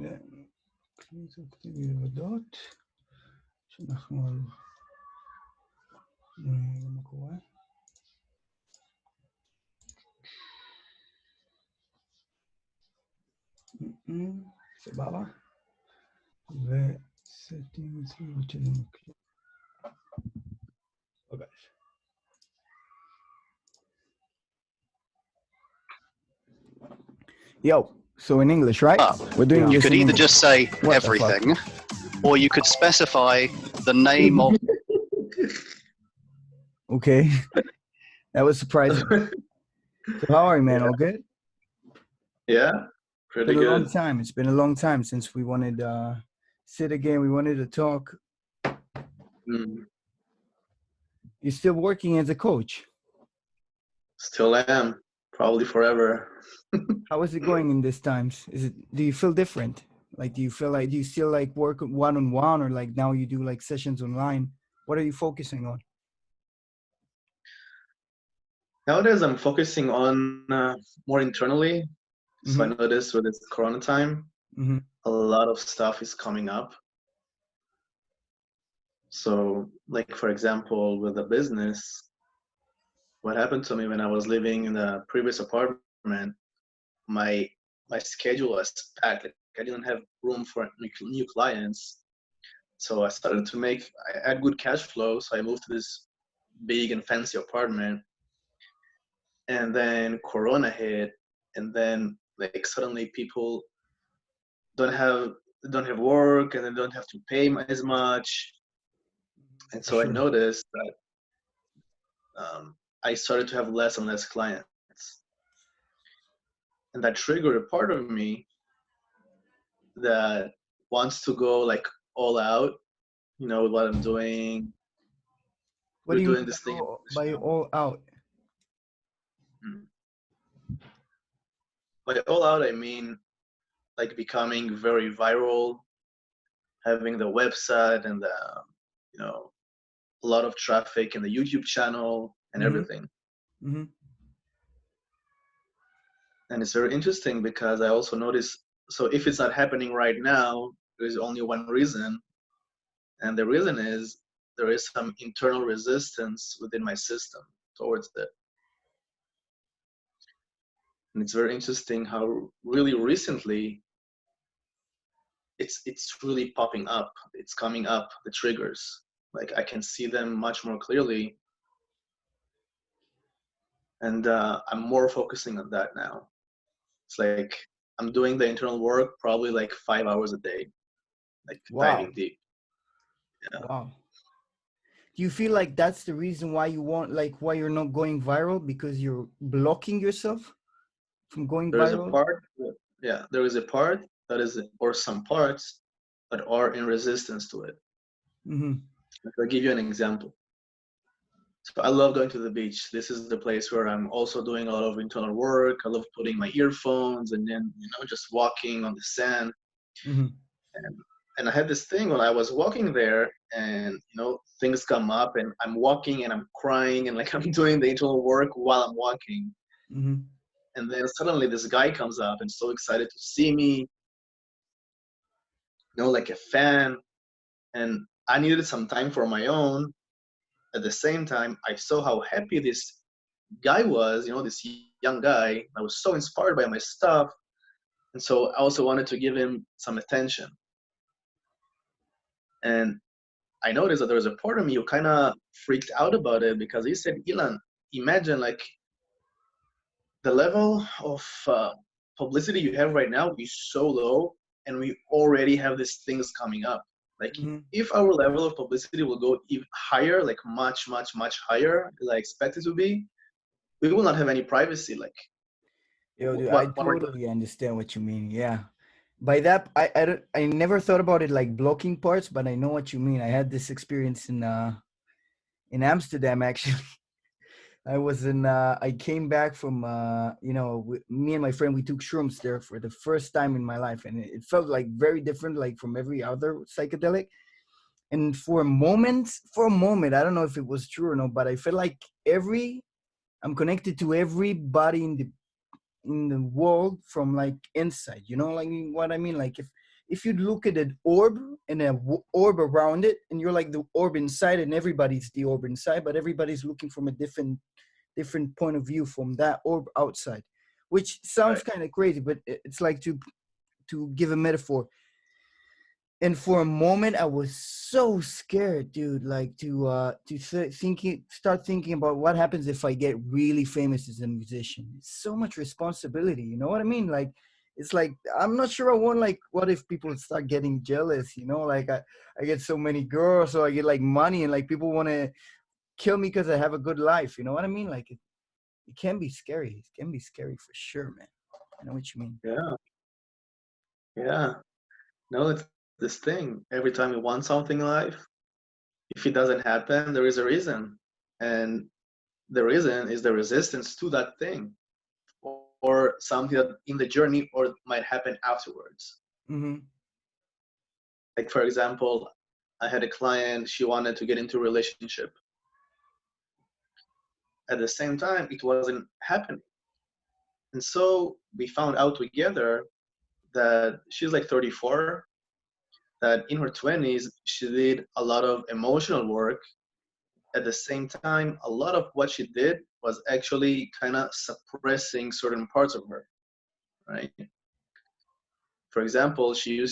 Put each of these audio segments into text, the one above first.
אקטיבי עבודות, שאנחנו על... מה קורה? סבבה. וסטים סביבות של המקליט. Yo, so in English, right? We're doing You this could in either English. just say What the everything, or you could specify the name of. Okay. That was surprising. So how are you, man? All good? Yeah, It's pretty been a long good. time. It's been a long time since we wanted sit again. We wanted to talk. You're still working as a coach. Still am, probably forever. How is it going in these times? Do you feel different? Like, do you still like work one-on-one, or like now you do like sessions online? What are you focusing on? Nowadays, I'm focusing on more internally. So I noticed with this Corona time, a lot of stuff is coming up. So, like for example, with the business, what happened to me when I was living in the previous apartment, my schedule was packed. Like, I didn't have room for new clients. So I had good cash flow. So I moved to this big and fancy apartment. And then Corona hit, and then like suddenly people don't have work, and they don't have to pay as much. And so I noticed that I started to have less and less clients. And that triggered a part of me that wants to go like all out, with what I'm doing. What do you mean this thing by all out? By all out, I mean like becoming very viral, having the website and a lot of traffic in the YouTube channel and everything. And it's very interesting because I also noticed, so if it's not happening right now, there's only one reason. And the reason is there is some internal resistance within my system towards it. And it's very interesting how really recently it's really popping up. It's coming up, the triggers. Like I can see them much more clearly. And I'm more focusing on that now. It's like I'm doing the internal work probably like 5 hours a day, like diving deep. Yeah. Wow. Do you feel like that's the reason why why you're not going viral, because you're blocking yourself from going viral? There is a part that is, or some parts that are in resistance to it. I'll give you an example. So I love going to the beach. This is the place where I'm also doing a lot of internal work. I love putting my earphones and then, just walking on the sand. And I had this thing when I was walking there, and, things come up, and I'm walking and I'm crying, and like I'm doing the internal work while I'm walking. And then suddenly this guy comes up and so excited to see me, like a fan. And I needed some time for my own. At the same time, I saw how happy this guy was, this young guy. I was so inspired by my stuff. And so I also wanted to give him some attention. And I noticed that there was a part of me who kind of freaked out about it, because he said, Ilan, imagine like the level of publicity you have right now is so low, and we already have these things coming up. Like if our level of publicity will go even higher, like much, much, much higher, as I expect it to be, we will not have any privacy. Like, dude, I totally understand what you mean. Yeah. By that, I never thought about it like blocking parts, but I know what you mean. I had this experience in Amsterdam, actually. I came back from, me and my friend, we took shrooms there for the first time in my life. And it felt like very different, like from every other psychedelic. And for a moment, I don't know if it was true or not, but I felt like I'm connected to everybody in the world from like inside, like what I mean? Like if you look at an orb and an orb around it, and you're like the orb inside, and everybody's the orb inside, but everybody's looking from a different point of view from that orb outside, which sounds Right. kind of crazy, but it's like to give a metaphor. And for a moment I was so scared, dude, like start thinking about what happens if I get really famous as a musician. It's so much responsibility, you know what I mean? Like, it's like, I'm not sure I want, like, what if people start getting jealous, you know? Like, I get so many girls, so I get like money, and like people want to kill me because I have a good life, you know what I mean? Like, it can be scary. It can be scary for sure, man. I know what you mean. Yeah. Yeah. No, it's this thing. Every time you want something in life, if it doesn't happen, there is a reason. And the reason is the resistance to that thing, or something that in the journey or might happen afterwards. Mm-hmm. Like, for example, I had a client, she wanted to get into a relationship. At the same time, it wasn't happening. And so we found out together that she's like 34, that in her 20s, she did a lot of emotional work. At the same time, a lot of what she did was actually kind of suppressing certain parts of her, right? For example, she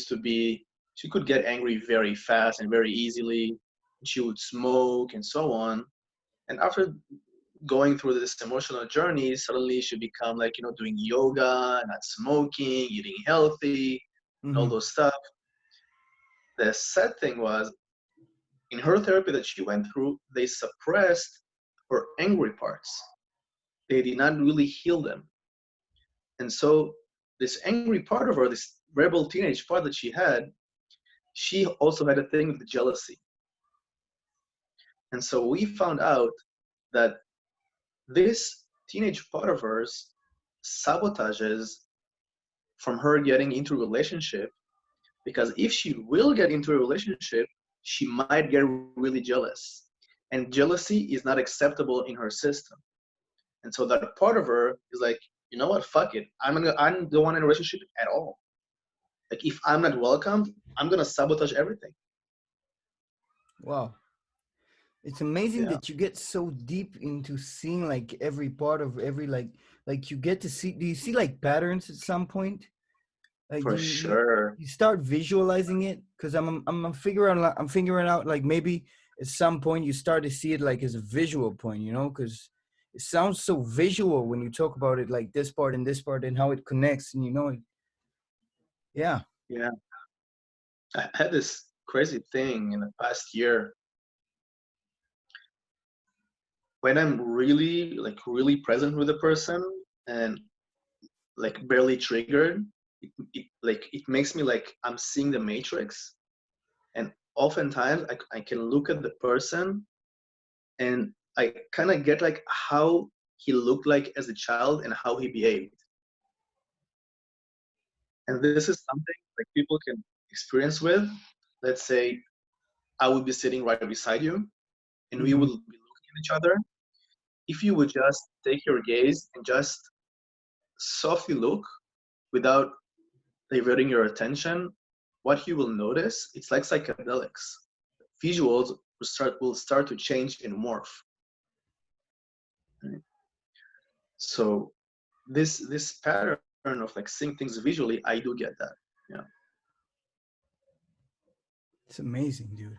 could get angry very fast and very easily. She would smoke and so on. And after going through this emotional journey, suddenly she become like, doing yoga, not smoking, eating healthy, and all Mm-hmm. those stuff. The sad thing was, in her therapy that she went through, they suppressed her angry parts. They did not really heal them. And so this angry part of her, this rebel teenage part that she also had a thing with jealousy. And so we found out that this teenage part of hers sabotages from her getting into a relationship, because if she will get into a relationship, she might get really jealous. And jealousy is not acceptable in her system. And so that part of her is like, you know what, fuck it. I don't want a relationship at all. Like, if I'm not welcomed, I'm gonna sabotage everything. Wow. It's amazing Yeah, that you get so deep into seeing like every part of every like you get to see, do you see like patterns at some point? Like, for you sure. you start visualizing it? Because I'm figuring out like maybe at some point you start to see it like as a visual point, you know, because it sounds so visual when you talk about it, like this part and this part and how it connects, and you know it. Yeah. Yeah. I had this crazy thing in the past year. When I'm really present with a person and like barely triggered, it makes me like I'm seeing the matrix. And oftentimes I can look at the person and I kind of get like how he looked like as a child and how he behaved. And this is something like people can experience with. Let's say I would be sitting right beside you and we Mm-hmm. would be looking at each other. If you would just take your gaze and just softly look without diverting your attention, what you will notice, it's like psychedelics. Visuals will start to change and morph. Right? So this pattern of like seeing things visually, I do get that. Yeah. It's amazing, dude.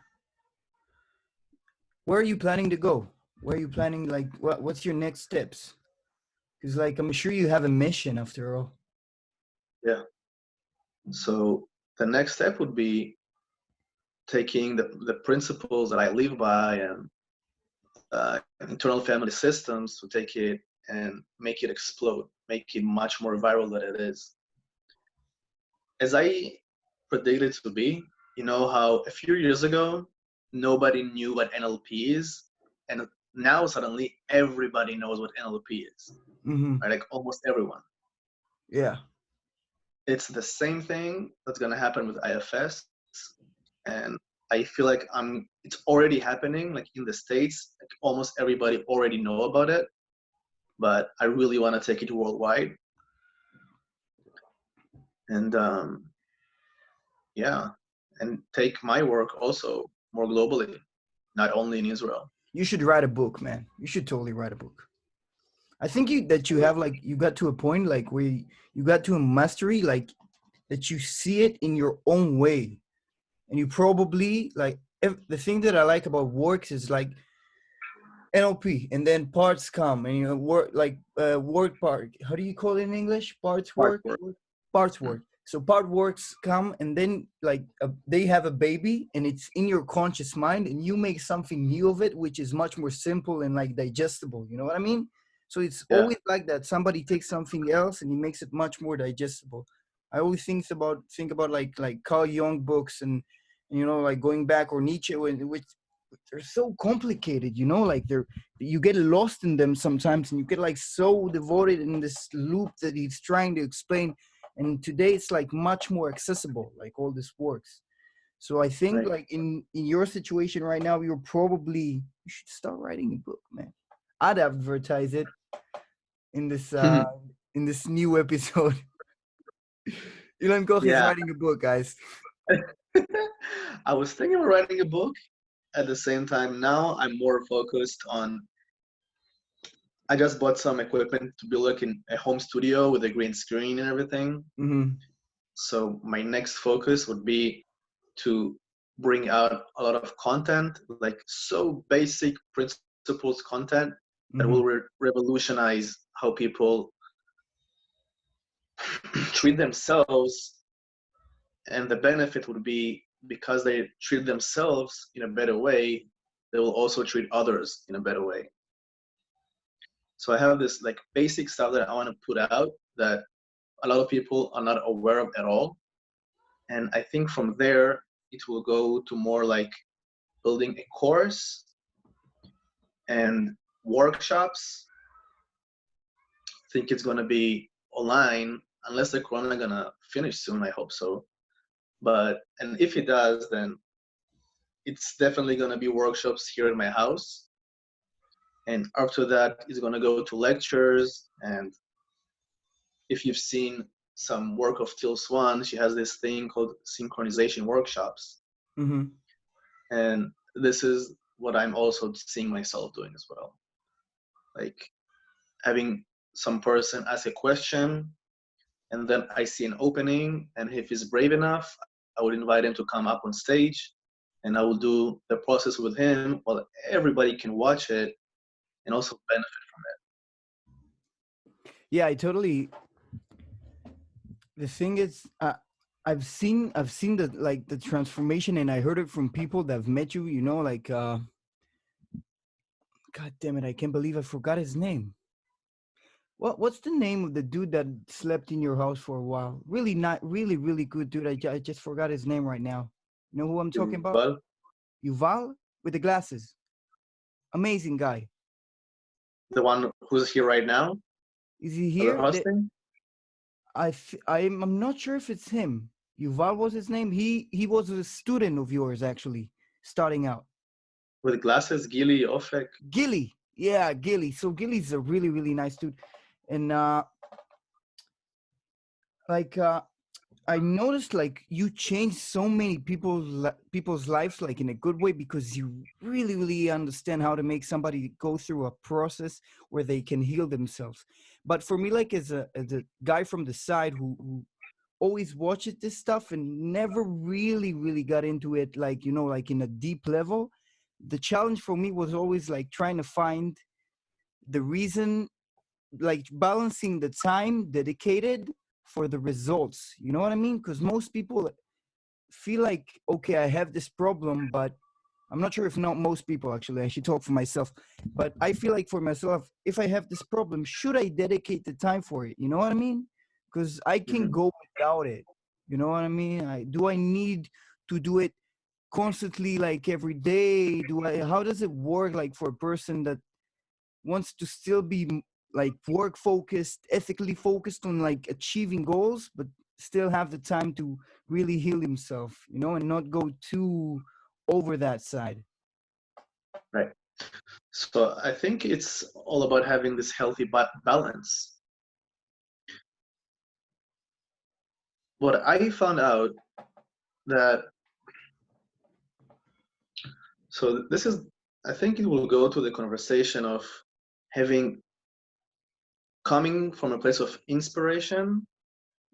Where are you planning to go? Where are you planning, like, what's your next steps? Because like I'm sure you have a mission after all. Yeah. So the next step would be taking the principles that I live by and internal family systems to take it and make it explode, make it much more viral than it is. As I predicted to be, you know how a few years ago, nobody knew what NLP is, and now suddenly everybody knows what NLP is, Mm-hmm. right? Like almost everyone. Yeah. It's the same thing that's gonna happen with IFS, and I feel like it's already happening, like in the States, like almost everybody already know about it, but I really want to take it worldwide. And yeah, and take my work also more globally, not only in Israel. You should write a book, man. You should totally write a book. I think you have like you got to a point like where you got to a mastery like that you see it in your own way, and you probably like the thing that I like about works is like NLP, and then parts come, and you know, work like work part. How do you call it in English? Parts Part work, work. parts Mm. work. So part works come, and then like they have a baby, and it's in your conscious mind, and you make something new of it, which is much more simple and like digestible. You know what I mean? So it's Yeah, always like that. Somebody takes something else and he makes it much more digestible. I always think about like Carl Jung books and you know like going back or Nietzsche, which they're so complicated, you know, like they're you get lost in them sometimes and you get like so devoted in this loop that he's trying to explain. And today it's like much more accessible, like all this works. So I think right. like in your situation right now, you should start writing a book, man. I'd advertise it in this new episode. Ilan Koch is Yeah, writing a book, guys. I was thinking of writing a book. At the same time, now I'm more focused on. I just bought some equipment to be like in a home studio with a green screen and everything. Mm-hmm. So my next focus would be to bring out a lot of content, like so basic principles content that Mm-hmm. will revolutionize how people treat themselves. And the benefit would be because they treat themselves in a better way, they will also treat others in a better way. So I have this like basic stuff that I want to put out that a lot of people are not aware of at all. And I think from there, it will go to more like building a course and workshops. I think it's going to be online unless the corona going to finish soon. I hope so. But, and if it does, then it's definitely going to be workshops here in my house. And after that, it's going to go to lectures. And if you've seen some work of Till Swan, she has this thing called synchronization workshops. Mm-hmm. And this is what I'm also seeing myself doing as well. Like having some person ask a question, and then I see an opening, and if he's brave enough, I would invite him to come up on stage, and I will do the process with him while everybody can watch it and also benefit from Yeah, I totally. The thing is, I've seen the like the transformation, and I heard it from people that have met you. You know, like God damn it, I can't believe I forgot his name. What's the name of the dude that slept in your house for a while? Really not really good dude. I just forgot his name right now. You know who I'm talking it. about? But Yuval with the glasses. Amazing guy. the one who's here right now, Is he other here? hosting, I'm not sure if it's him. Yuval was his name. He was a student of yours actually, starting out. with glasses, Gili, Ofek. Gilly. Yeah, Gilly. So Gilly's a really nice dude. And like I noticed like you changed so many people's lives like in a good way because you really understand how to make somebody go through a process where they can heal themselves. But for me, like as a guy from the side who always watched this stuff and never really got into it, like you know, like in a deep level, the challenge for me was always like trying to find the reason, like balancing the time dedicated for the results. You know what I mean? Because most people feel like, okay, I have this problem, but I'm not sure if not most people actually. I should talk for myself, but I feel like for myself, if I have this problem, should I dedicate the time for it? You know what I mean? Because I can Mm-hmm. go without it. You know what I mean? Do I need to do it constantly, like every day? Do I? How does it work? Like for a person that wants to still be like work focused, ethically focused on like achieving goals, but still have the time to really heal himself, you know, and not go too over that side. Right. So I think it's all about having this healthy balance. What I found out that, so this is, I think it will go to the conversation of having, coming from a place of inspiration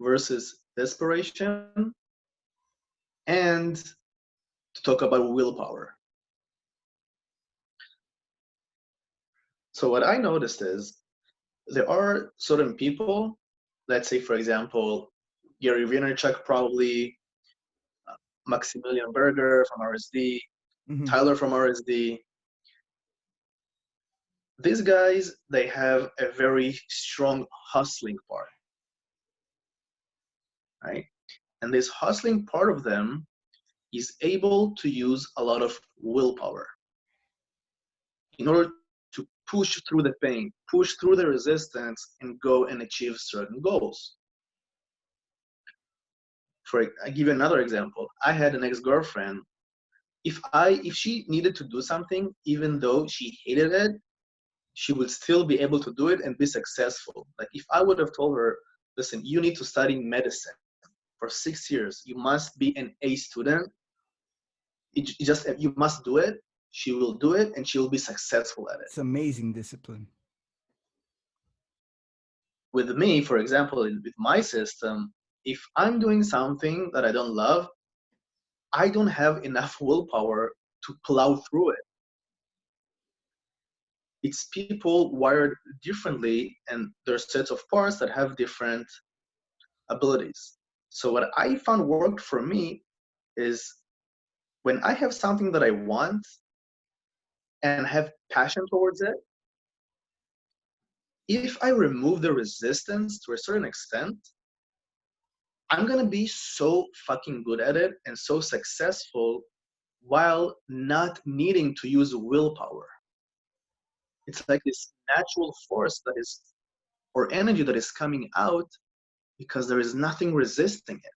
versus desperation, and to talk about willpower. So what I noticed is there are certain people, let's say, for example, Gary Vaynerchuk, probably, Maximilian Berger from RSD, Mm-hmm. Tyler from RSD. These guys, they have a very strong hustling part, right? And this hustling part of them is able to use a lot of willpower in order to push through the pain, push through the resistance, and go and achieve certain goals. I give you another example. I had an ex-girlfriend. If she needed to do something, even though she hated it, she would still be able to do it and be successful. Like if I would have told her, listen, you need to study medicine for 6 years, you must be an A student, you must do it, she will do it and she will be successful at it. It's amazing discipline. With me, for example, with my system, if I'm doing something that I don't love, I don't have enough willpower to plow through it. It's people wired differently, and there's sets of parts that have different abilities. So what I found worked for me is when I have something that I want and have passion towards it, if I remove the resistance to a certain extent, I'm gonna be so fucking good at it and so successful while not needing to use willpower. It's like this natural force that is, or energy that is coming out because there is nothing resisting it.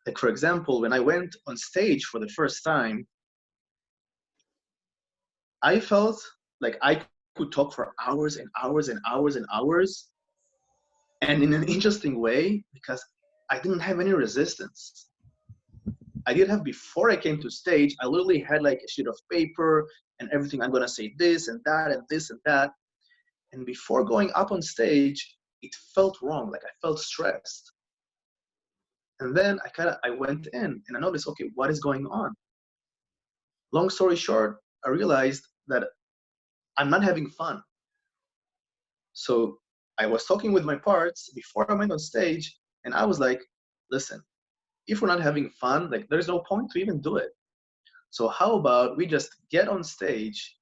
Like, for example, when I went on stage for the first time, I felt like I could talk for hours and hours and hours and hours, and in an interesting way, because I didn't have any resistance. I did have, before I came to stage, I literally had like a sheet of paper and everything. I'm gonna say this and that and this and that. And before going up on stage, it felt wrong, like I felt stressed. And then I went in and I noticed, okay, what is going on? Long story short, I realized that I'm not having fun. So I was talking with my parts before I went on stage, and I was like, listen, if we're not having fun, like there's no point to even do it. So how about we just get on stage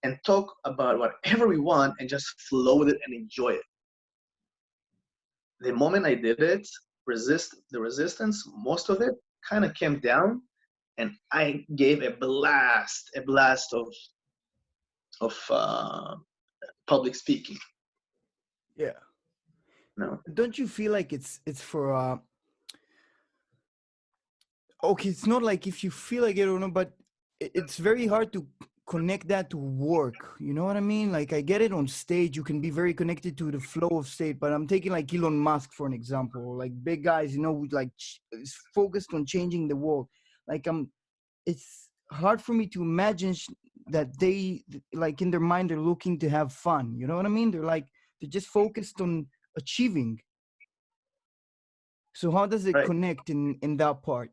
and talk about whatever we want and just flow with it and enjoy it. The moment I did it, the resistance, most of it kind of came down, and I gave a blast of public speaking. Yeah. No, Don't you feel like it's for okay, it's not like if you feel like it or not, but it's very hard to connect that to work. You know what I mean? Like I get it on stage, you can be very connected to the flow of state, but I'm taking like Elon Musk for an example, like big guys, you know, who like is focused on changing the world. Like it's hard for me to imagine that they like in their mind they're looking to have fun. You know what I mean? They're just focused on achieving. So how does it right. connect in that part?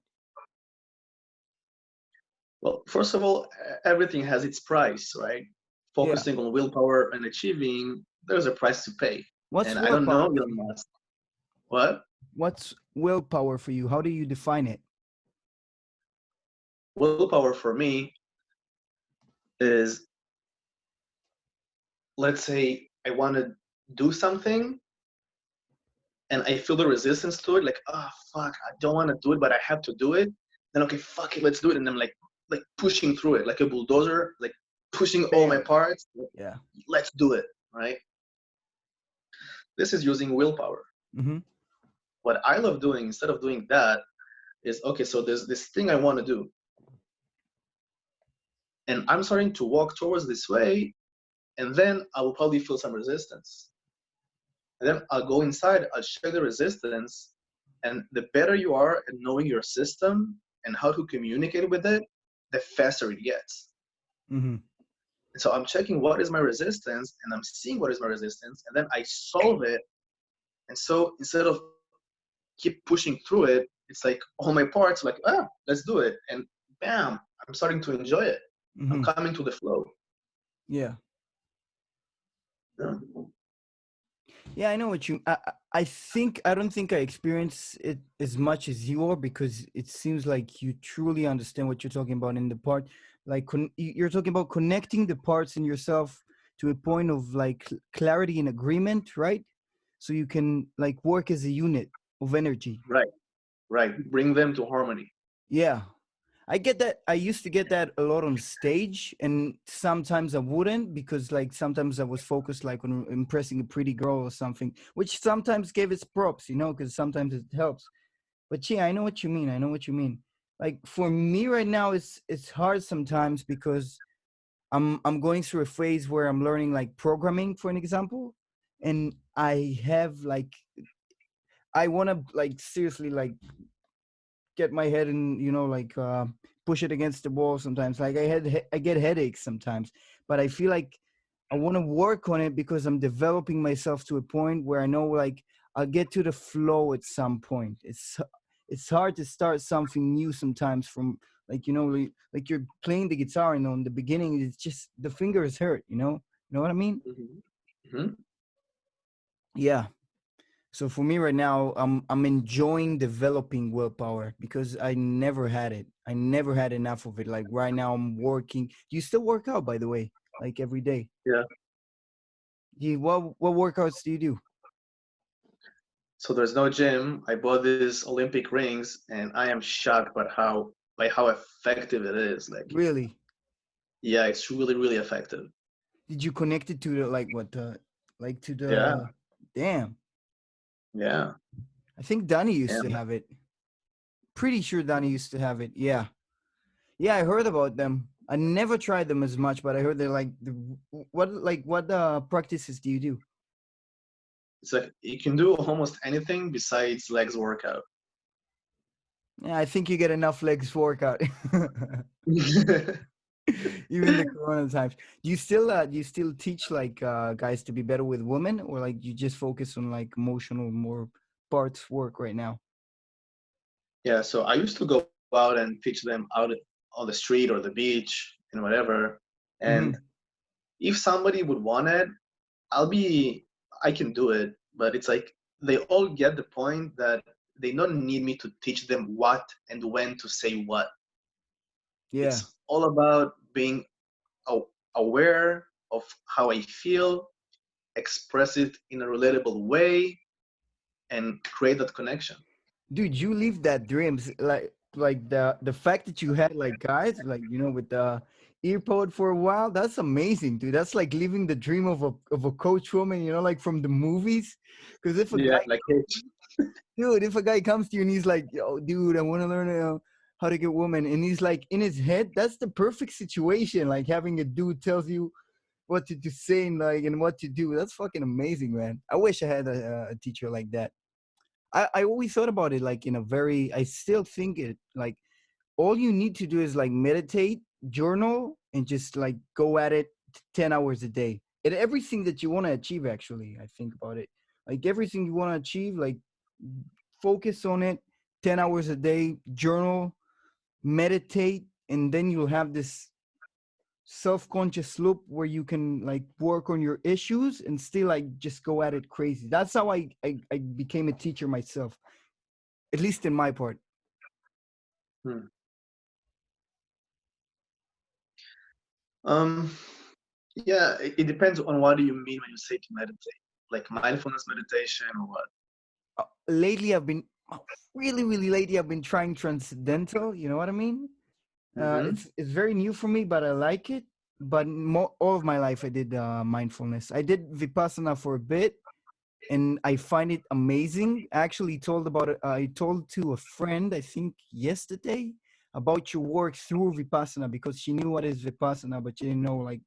Well, first of all, everything has its price, right? Yeah. Focusing on willpower and achieving, there's a price to pay. What's And I don't know willpower for Elon you? Musk. What? What's willpower for you? How do you define it? Willpower for me is, let's say I want to do something and I feel the resistance to it, like, oh fuck, I don't want to do it, but I have to do it. Then okay, fuck it, let's do it. And I'm like pushing through it like a bulldozer, like pushing all my Bam. parts. Yeah. Let's do it, right? This is using willpower. Mm-hmm. What I love doing instead of doing that is, okay, so there's this thing I want to do. And I'm starting to walk towards this way, and then I will probably feel some resistance. And then I'll go inside, I'll check the resistance, And the better you are at knowing your system and how to communicate with it, the faster it gets. Mm-hmm. And so I'm checking what is my resistance, and I'm seeing what is my resistance, and then I solve it. And so instead of keep pushing through it, it's like all my parts like, ah, let's do it. And bam, I'm starting to enjoy it. I'm Mm-hmm. coming to the flow. Yeah. Yeah. Yeah, I know what you. I think I don't think I experience it as much as you are, because it seems like you truly understand what you're talking about in the part. Like you're talking about connecting the parts in yourself to a point of like clarity and agreement, right? So you can like work as a unit of energy. Right, right. Bring them to harmony. Yeah, I get that. I used to get that a lot on stage, and sometimes I wouldn't, because like sometimes I was focused like on impressing a pretty girl or something, which sometimes gave its props, because sometimes it helps. But yeah, I know what you mean. I know what you mean. Like for me right now, it's hard sometimes because I'm going through a phase where I'm learning like programming, for an example, and I have like I want to like seriously like get my head and like push it against the wall sometimes. Like I get headaches sometimes, but I feel like I want to work on it because I'm developing myself to a point where I know like I'll get to the flow at some point. It's hard to start something new sometimes from like like you're playing the guitar, and in the beginning it's just the fingers hurt, you know what I mean? Mm-hmm. Mm-hmm. Yeah. So for me right now, I'm enjoying developing willpower because I never had it. I never had enough of it. Like right now, I'm working. Do you still work out, by the way? Like every day? Yeah. What workouts do you do? So there's no gym. I bought these Olympic rings, and I am shocked by how effective it is. Like, Really? yeah, it's really, really effective. Did you connect it to the like what like to Yeah, the damn? yeah, I think Danny used yeah. to have it. Pretty sure Danny used to have it. Yeah, yeah. I heard about them. I never tried them as much, but I heard they're like what practices do you do? It's like you can do almost anything besides legs workout. Yeah, I think you get enough legs workout. Even the corona times. Do you still teach like guys to be better with women, or like you just focus on like emotional more parts work right now? Yeah, so I used to go out and teach them out on the street or the beach and whatever. And Mm-hmm. if somebody would want it, I can do it. But it's like they all get the point that they don't need me to teach them what and when to say what. Yeah. It's all about being aware of how I feel, express it in a relatable way, and create that connection. Dude, you live that dreams. Like the fact that you had like guys like with the earpod for a while, that's amazing, dude. That's like living the dream of a coach woman, like from the movies. Because if a Yeah, guy like dude, if a guy comes to you and he's like, yo, dude, I want to learn how to get women, and he's like in his head, that's the perfect situation. Like having a dude tells you what to say and like and what to do. That's fucking amazing, man. I wish I had a teacher like that. I always thought about it like in a very. I still think it like all you need to do is like meditate, journal, and just like go at it 10 hours a day. And everything that you want to achieve, actually, I think about it. Like everything you want to achieve, like focus on it 10 hours a day, journal, meditate, and then you'll have this self-conscious loop where you can like work on your issues and still like just go at it crazy. That's how I became a teacher myself, at least in my part. hmm. um, yeah, it depends on what do you mean when you say to meditate, like mindfulness meditation or what? Lately I've been really lately I've been trying transcendental, you know what I mean? Mm-hmm. It's very new for me, but I like it. But all of my life I did mindfulness. I did vipassana for a bit, and I find it amazing. I actually told about it. I told to a friend, I think yesterday, about your work through vipassana, because she knew what is vipassana, but she didn't know like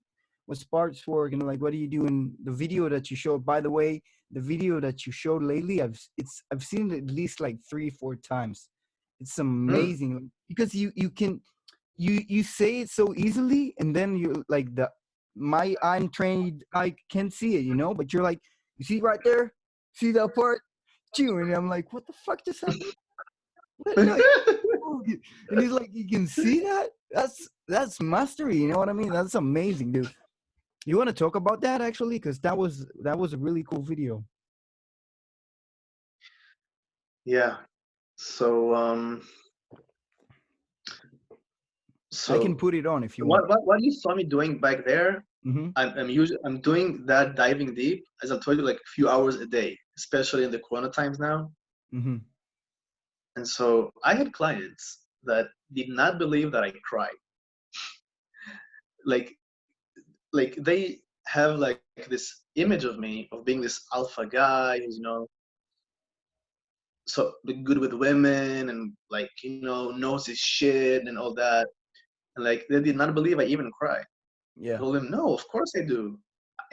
what's parts work, and like what do you do in the video that you showed. By the way, the video that you showed lately, I've seen it at least like 3 4 times. It's Mm. amazing because you can you say it so easily, and then you like the my untrained eye can't see it, but you're like, you see right there, see that part, and I'm like, what the fuck just happened? What? No, and he's like, you can see that? That's mastery, you know what I mean? That's amazing, dude. You want to talk about that actually? Because that was a really cool video. Yeah. So I can so put it on if you want. what you saw me doing back there, Mm-hmm. I'm doing that diving deep, as I told you, like a few hours a day, especially in the Corona times now. Mm-hmm. And so I had clients that did not believe that I cried. Like they have like this image of me of being this alpha guy who's, so good with women and like, knows his shit and all that. And like they did not believe I even cry. I Yeah. told them, no, of course I do.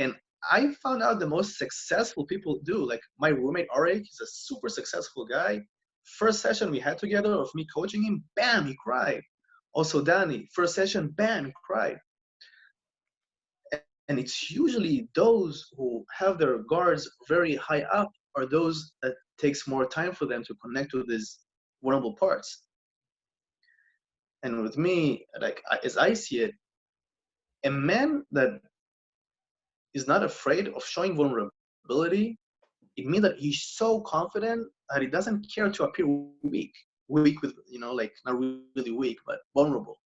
And I found out the most successful people do. Like my roommate Arik, he's a super successful guy. First session we had together of me coaching him, bam, he cried. Also Danny, first session, bam, he cried. And it's usually those who have their guards very high up are those that takes more time for them to connect with these vulnerable parts. And with me, like as I see it, a man that is not afraid of showing vulnerability, it means that he's so confident that he doesn't care to appear weak. Weak with, like not really weak, but vulnerable.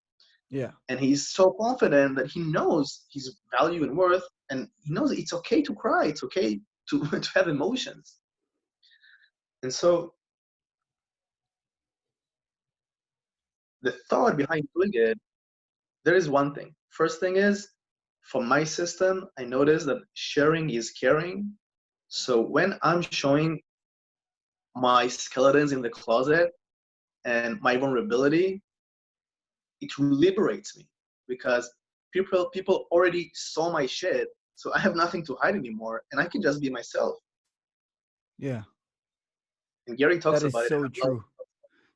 Yeah. And he's so confident that he knows his value and worth, and he knows it's okay to cry. It's okay to, to have emotions. And so the thought behind doing it, there is one thing. First thing is, for my system, I noticed that sharing is caring. So when I'm showing my skeletons in the closet and my vulnerability, it liberates me because people already saw my shit, so I have nothing to hide anymore, and I can just be myself. Yeah. And Gary talks That is about it, and so I love true.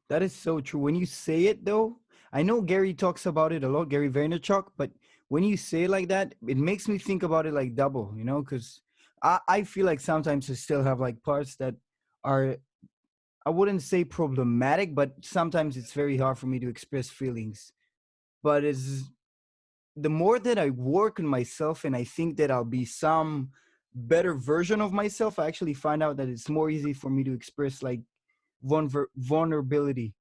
That is so true. When you say it, though, I know Gary talks about it a lot, Gary Vaynerchuk, but when you say it like that, it makes me think about it like double, because I feel like sometimes I still have like parts that are, I wouldn't say problematic, but sometimes it's very hard for me to express feelings. But it's the more that I work on myself and I think that I'll be some better version of myself, I actually find out that it's more easy for me to express like vulnerability,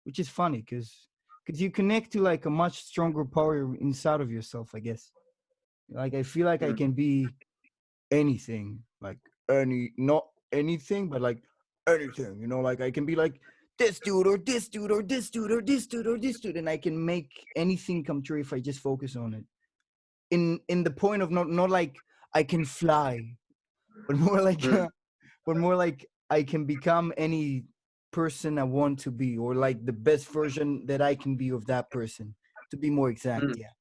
which is funny because you connect to like a much stronger power inside of yourself, I guess. Like I feel like I it. can be anything, like any not anything, but like anything, like I can be like this dude or this dude or this dude or this dude or this dude, and I can make anything come true if I just focus on it. In the point of not like I can fly, but more like Mm, but more like I can become any person I want to be, or like the best version that I can be of that person, to be more exact. mm. Yeah.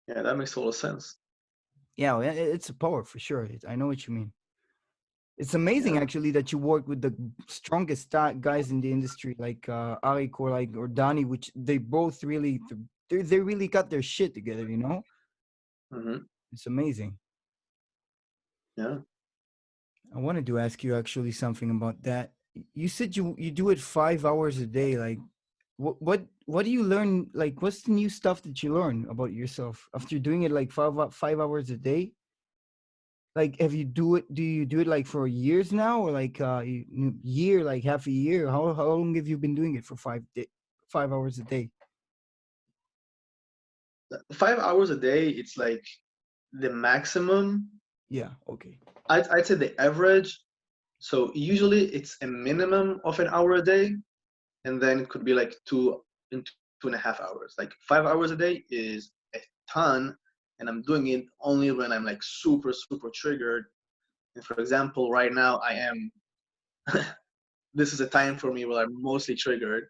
Yeah, that makes total sense. Yeah, it's a power for sure. I know what you mean. It's amazing Yeah. actually that you work with the strongest guys in the industry, like Arik or Donnie, which they both really they really got their shit together. Hmm. It's amazing. Yeah. I wanted to ask you actually something about that. You said you do it 5 hours a day. Like, what do you learn? Like, what's the new stuff that you learn about yourself after doing it like 5 hours a day? Like, have you do it? Do you do it like for years now, or like year, like half a year? How long have you been doing it for 5 hours a day? 5 hours a day, it's like the maximum. Yeah. Okay. I'd say the average. So usually it's a minimum of an hour a day, and then it could be like 2.5 hours. Like 5 hours a day is a ton, and I'm doing it only when I'm like super, super triggered. And for example, right now I am. This is a time for me where I'm mostly triggered.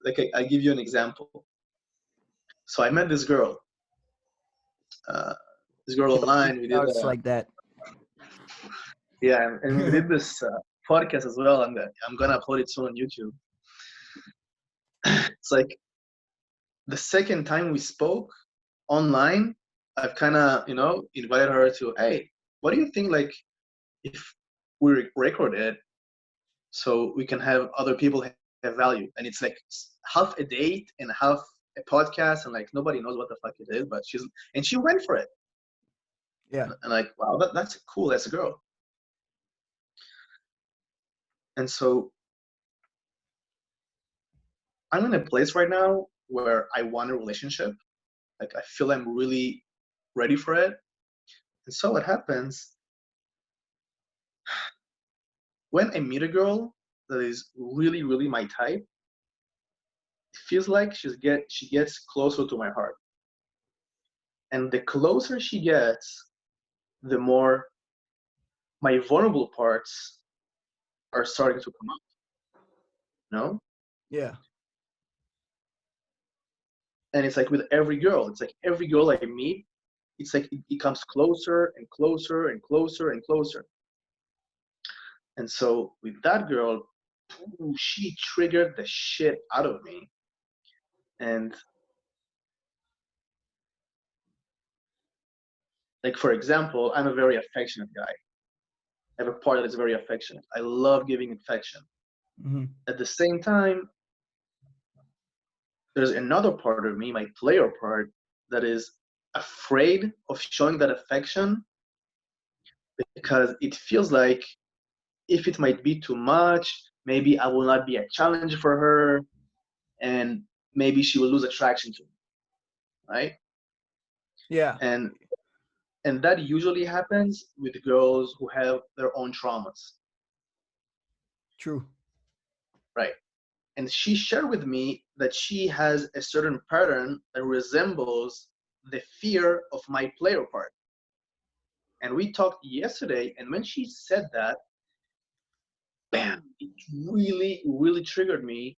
Like I give you an example. So I met this girl. uh, this girl Yo, it online. We did starts like that. yeah, and we did this podcast as well. I'm gonna upload it soon on YouTube. It's like the second time we spoke online, I've kind of invited her to, hey, what do you think like if we record it so we can have other people have value, and it's like half a date and half a podcast, and like nobody knows what the fuck it is, but she went for it, Yeah. and like wow, that's cool, that's a girl. And so I'm in a place right now where I want a relationship. Like I feel I'm really ready for it. And so what happens when I meet a girl that is really, really my type, it feels like she gets closer to my heart. And the closer she gets, the more my vulnerable parts are starting to come up. No? Yeah. And it's like with every girl, it's like every girl I meet, it's like it comes closer and closer and closer and closer. And so with that girl, ooh, she triggered the shit out of me. And like for example, I'm a very affectionate guy. I have a part that is very affectionate. I love giving affection. Mm-hmm. At the same time, there's another part of me, my player part, that is afraid of showing that affection because it feels like if it might be too much, maybe I will not be a challenge for her, and maybe she will lose attraction to me, right? Yeah. And that usually happens with girls who have their own traumas, True. right? And she shared with me that she has a certain pattern that resembles the fear of my player part. And we talked yesterday, and when she said that, bam, it really, really triggered me.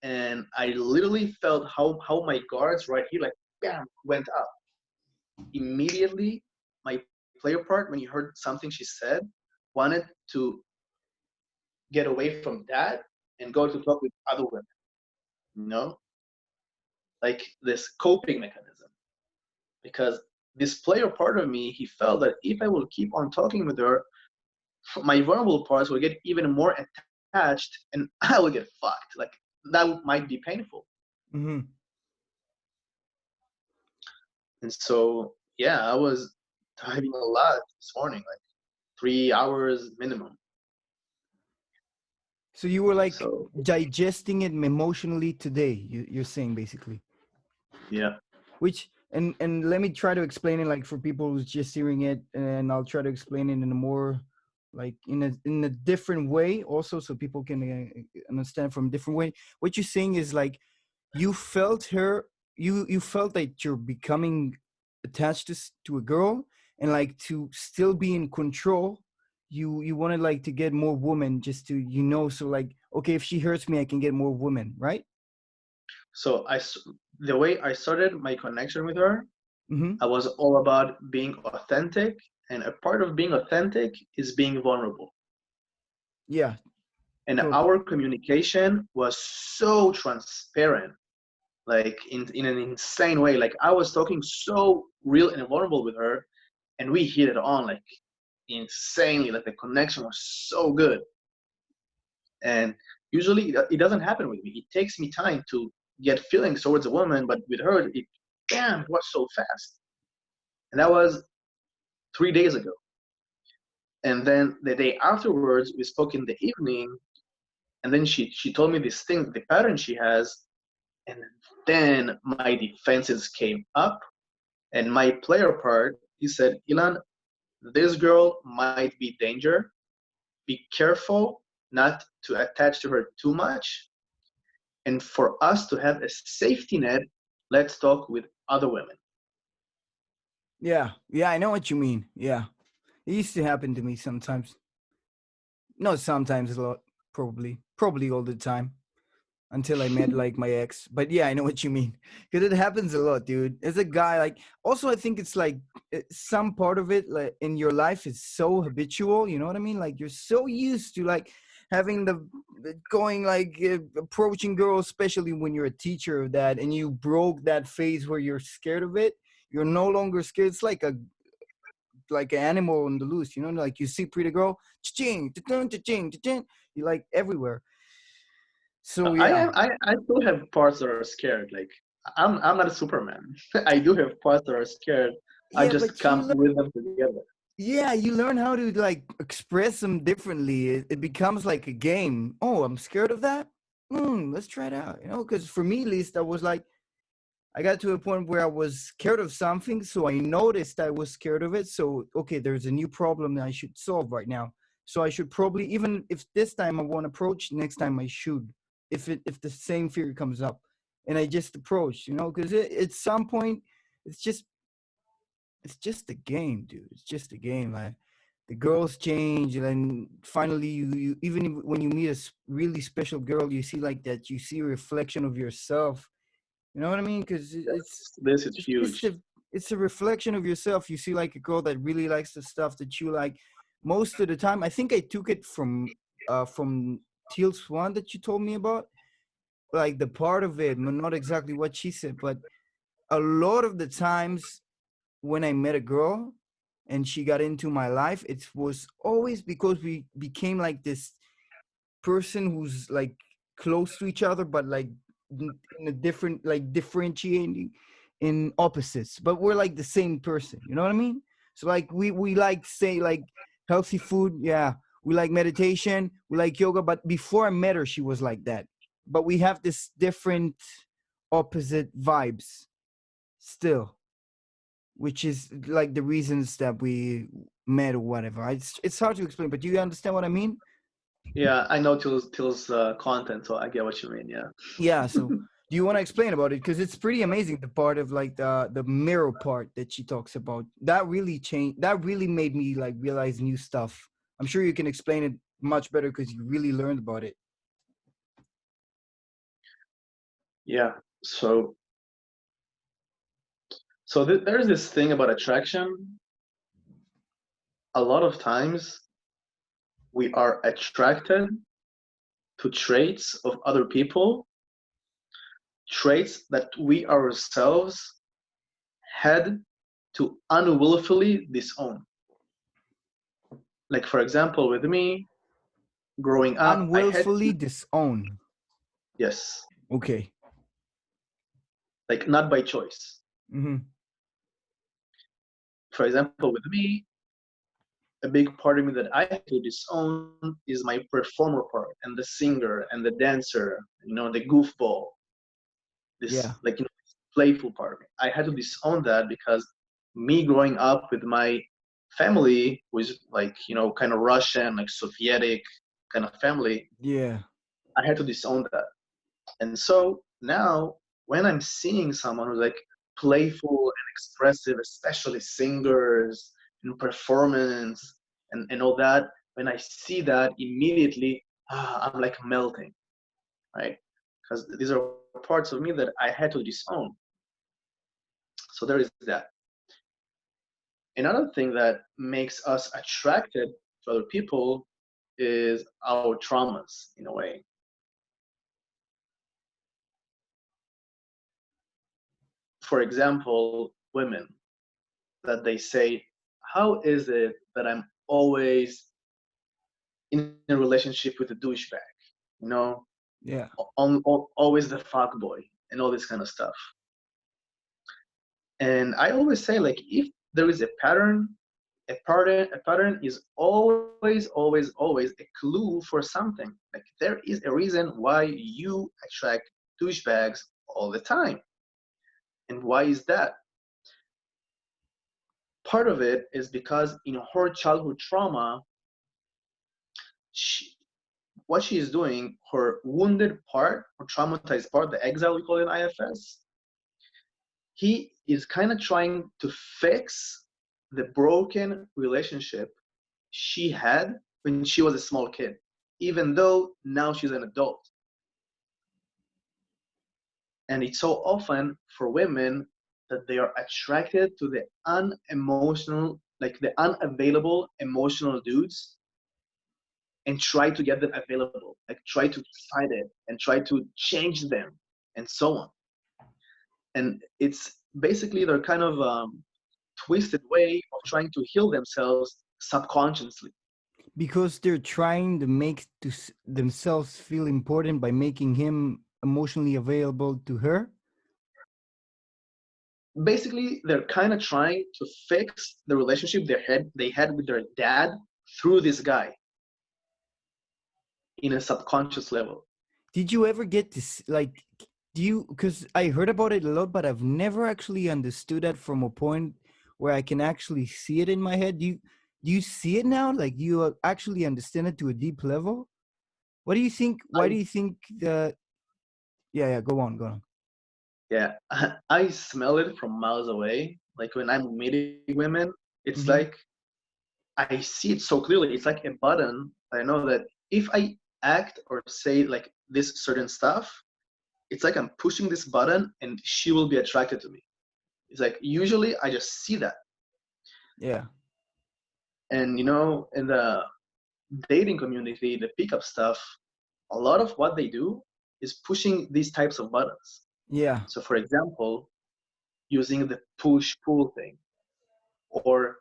And I literally felt how my guards right here, like, bam, went up. Immediately, my player part, when he heard something she said, wanted to get away from that and go to talk with other women, you know? Like this coping mechanism. Because this player part of me, he felt that if I will keep on talking with her, my vulnerable parts will get even more attached and I will get fucked. Like that might be painful. Mm-hmm. And so, yeah, I was typing a lot this morning, like 3 hours minimum. So you were like So, digesting it emotionally today. You're saying basically, yeah. which and let me try to explain it like for people who's just hearing it, and I'll try to explain it in a more like in a different way also, so people can understand from a different way. What you're saying is like you felt her, you felt that you're becoming attached to a girl, and like to still be in control, you wanted like to get more women just to so like okay, if she hurts me I can get more women, right? So the way I started my connection with her, Mm-hmm. I was all about being authentic, and a part of being authentic is being vulnerable. Yeah, And totally. our communication was so transparent, like in an insane way. Like I was talking so real and vulnerable with her, and we hit it on like insanely. Like the connection was so good. And usually it doesn't happen with me. It takes me time to get feelings towards a woman, but with her, it was so fast. And that was 3 days ago. And then the day afterwards, we spoke in the evening, and then she told me this thing, the pattern she has, and then my defenses came up, and my player part, he said, Ilan, this girl might be danger. Be careful not to attach to her too much. And for us to have a safety net, let's talk with other women. Yeah, I know what you mean. Yeah, it used to happen to me sometimes. No, sometimes a lot. Probably all the time. until I met like my ex. But yeah, I know what you mean because it happens a lot, dude. As a guy, like, also I think it's like some part of it, like in your life, is so habitual. You know what I mean? Like you're so used to like having the going like approaching girls, especially when you're a teacher of that, and you broke that phase where you're scared of it. You're no longer scared. It's like an animal on the loose, you know, like you see pretty girl, cha-ching, cha-ching, cha-ching, cha-ching, you like everywhere. So I yeah, am I still have parts that are scared. Like I'm not a Superman. I do have parts that are scared. I yeah, just but you come learn, with them together. yeah, you learn how to like express them differently. It becomes like a game. Oh, I'm scared of that. Let's try it out. You know, because for me, at least, I was like, I got to a point where I was scared of something, so I noticed I was scared of it. So, okay, there's a new problem that I should solve right now. So I should probably, even if this time I won't approach, next time I should. If the same fear comes up, and I just approach, you know, because at some point, it's just it's just a game, dude. It's just a game. Like the girls change, and then finally, you even when you meet a really special girl, you see like that. You see a reflection of yourself, you know what I mean? Because This is it's just huge. a reflection of yourself. You see like a girl that really likes the stuff that you like. Most of the time, I think I took it from Teal Swan that you told me about. Like the part of it, not exactly what she said, but a lot of the times when I met a girl and she got into my life, it was always because we became like this person who's like close to each other, but like in a different, like differentiating in opposites, but we're like the same person. You know what I mean? So like we like say like healthy food, yeah. We like meditation, we like yoga. But before I met her, she was like that. But we have this different, opposite vibes still, which is like the reasons that we met or whatever. It's hard to explain, but do you understand what I mean? Yeah, I know Till's content, so I get what you mean. Yeah. Yeah, so do you want to explain about it? Because it's pretty amazing, the part of like the mirror part that she talks about. That really changed, that really made me like realize new stuff. I'm sure you can explain it much better because you really learned about it. Yeah. So there's this thing about attraction. A lot of times we are attracted to traits of other people, traits that we ourselves had to unwillfully disown. Like for example, with me, growing up, I had Unwillfully to, disown. yes, Okay. like not by choice. Mm-hmm. For example, with me, a big part of me that I had to disown is my performer part and the singer and the dancer, the goofball, this Yeah. like playful part of me. I had to disown that because me growing up with my family was like kind of Russian, like Sovietic kind of family. Yeah. I had to disown that. And so now when I'm seeing someone who's like playful and expressive, especially singers and performance and all that, when I see that immediately, I'm like melting, right? Because these are parts of me that I had to disown. So there is that. Another thing that makes us attracted to other people is our traumas in a way. For example, women that they say, how is it that I'm always in a relationship with a douchebag? You know, Yeah. always the fuck boy and all this kind of stuff. And I always say, like, if there is a pattern, a pattern is always a clue for something. Like there is a reason why you attract douchebags all the time. And why is that? Part of it is because in her childhood trauma, she, what she is doing, her wounded part, her traumatized part, the exile we call it in IFS, he is kind of trying to fix the broken relationship she had when she was a small kid, even though now she's an adult. And it's so often for women that they are attracted to the unemotional, like the unavailable emotional dudes, and try to get them available, like try to fight it and try to change them and so on. And it's basically their kind of twisted way of trying to heal themselves subconsciously. Because they're trying to make themselves feel important by making him emotionally available to her. Basically, they're kind of trying to fix the relationship they had with their dad through this guy in a subconscious level. Did you ever get this, like, do you, because I heard about it a lot, but I've never actually understood that from a point where I can actually see it in my head. Do you see it now? Like, do you actually understand it to a deep level? What do you think? Why I do you think that? Yeah, go on, go on. Yeah, I smell it from miles away. Like when I'm meeting women, it's Mm-hmm. like I see it so clearly. It's like a button. I know that if I act or say like this certain stuff, it's like I'm pushing this button and she will be attracted to me. It's like usually I just see that. Yeah. And in the dating community, the pickup stuff, a lot of what they do is pushing these types of buttons. Yeah. So for example, using the push pull thing or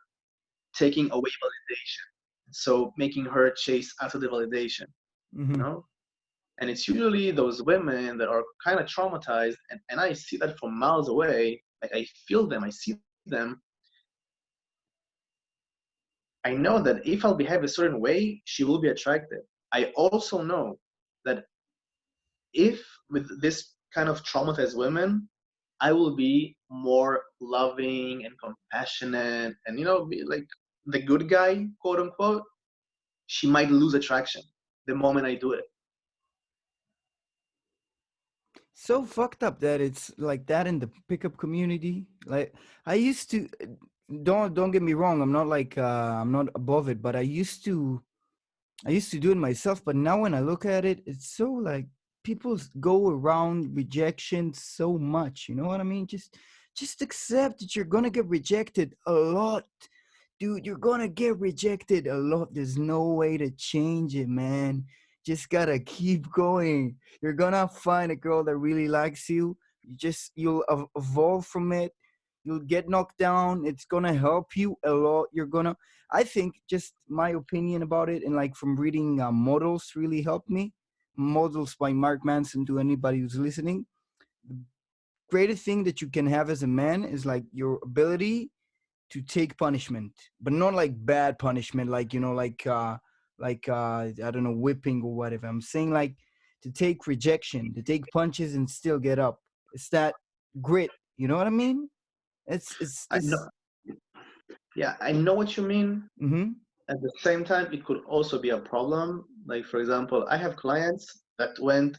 taking away validation. So making her chase after the validation, you Mm-hmm. know? And it's usually those women that are kind of traumatized, and I see that from miles away. Like I feel them, I see them. I know that if I'll behave a certain way, she will be attracted. I also know that if with this kind of traumatized women, I will be more loving and compassionate and be like the good guy, quote unquote. She might lose attraction the moment I do it. So fucked up that it's like that in the pickup community. Like, I used to, don't get me wrong, I'm not like I'm not above it, but I used to do it myself, but now when I look at it, it's so like people go around rejection so much. You know what I mean? Just accept that you're gonna get rejected a lot, dude. You're gonna get rejected a lot. There's no way to change it, man. Just gotta keep going. You're gonna find a girl that really likes you. You'll evolve from it. You'll get knocked down. It's gonna help you a lot. I think, just my opinion about it, and like from reading Models really helped me. Models by Mark Manson, to anybody who's listening. The greatest thing that you can have as a man is like your ability to take punishment, but not like bad punishment, like I don't know, whipping or whatever. I'm saying like to take rejection, to take punches and still get up. It's that grit. You know what I mean? It's I this. know, yeah, I know what you mean. Mm-hmm. At the same time, it could also be a problem. Like, for example, I have clients that went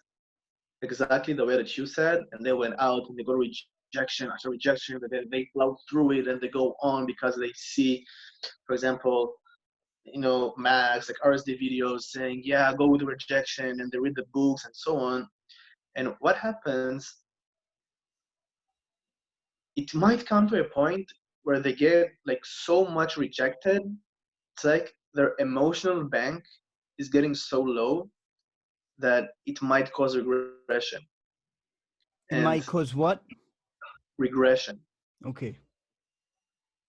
exactly the way that you said, and they went out and they go rejection after rejection, but they plow through it and they go on because they see, for example, Max, like RSD videos saying, yeah, go with the rejection, and they read the books and so on. And what happens, it might come to a point where they get like so much rejected. It's like their emotional bank is getting so low that it might cause regression. It And might cause what? regression, Okay.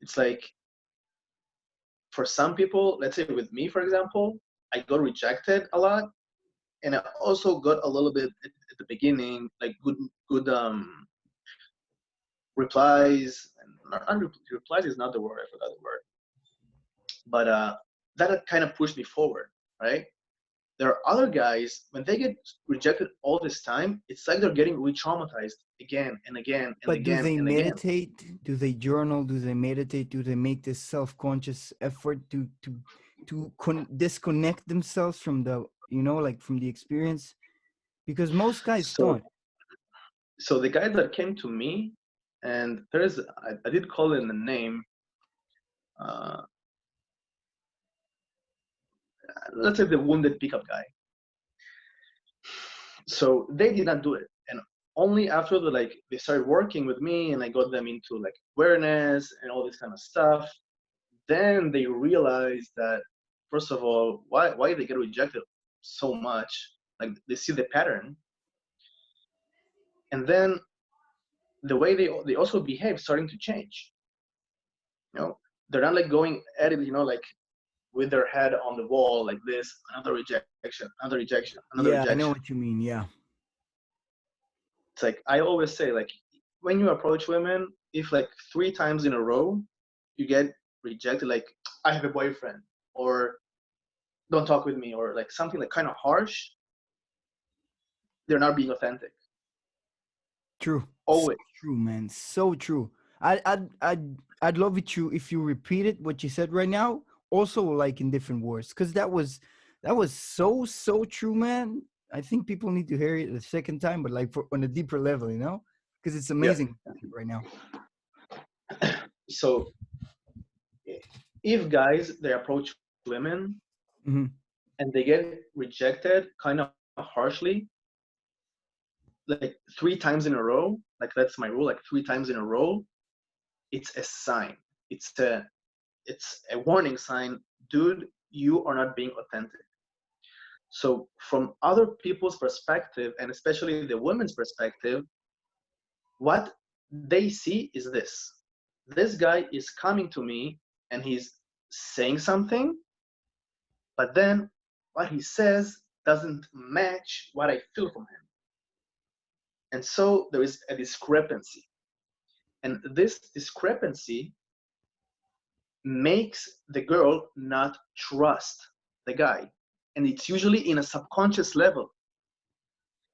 it's like for some people, let's say with me, for example, I got rejected a lot. And I also got a little bit at the beginning, like good replies. And replies is not the word, I forgot the word. But that kind of pushed me forward, right? There are other guys, when they get rejected all this time, it's like they're getting re-traumatized again and again and But do again they and again. meditate? Do they journal? Do they meditate? Do they make this self-conscious effort to disconnect themselves from the, like from the experience? Because most guys So don't. so the guy that came to me, and I did call it a name. Uh, let's say the wounded pickup guy. So they did not do it, and only after they started working with me and I got them into like awareness and all this kind of stuff, then they realize that, first of all, why they get rejected so much. Like they see the pattern, and then the way they also behave starting to change. You know, they're not like going at it, like with their head on the wall like this, another rejection, another rejection, another Yeah, I rejection. know what you mean. Yeah. It's like I always say, like when you approach women, if like 3 times in a row you get rejected, like I have a boyfriend, or don't talk with me, or like something like kind of harsh, they're not being authentic. True. So Always. true, man. So true. I'd love it you if you repeated what you said right now, also like in different words, because that was so true, man. I think people need to hear it a second time, but like on a deeper level, because it's Yeah. amazing right now. So if guys they approach women Hmm. and they get rejected kind of harshly, like 3 times in a row, like that's my rule, like 3 times in a row, it's a sign. It's a warning sign, dude. You are not being authentic. So from other people's perspective, and especially the women's perspective, what they see is this: this guy is coming to me and he's saying something, but then what he says doesn't match what I feel from him. And so there is a discrepancy. And this discrepancy makes the girl not trust the guy. And it's usually in a subconscious level.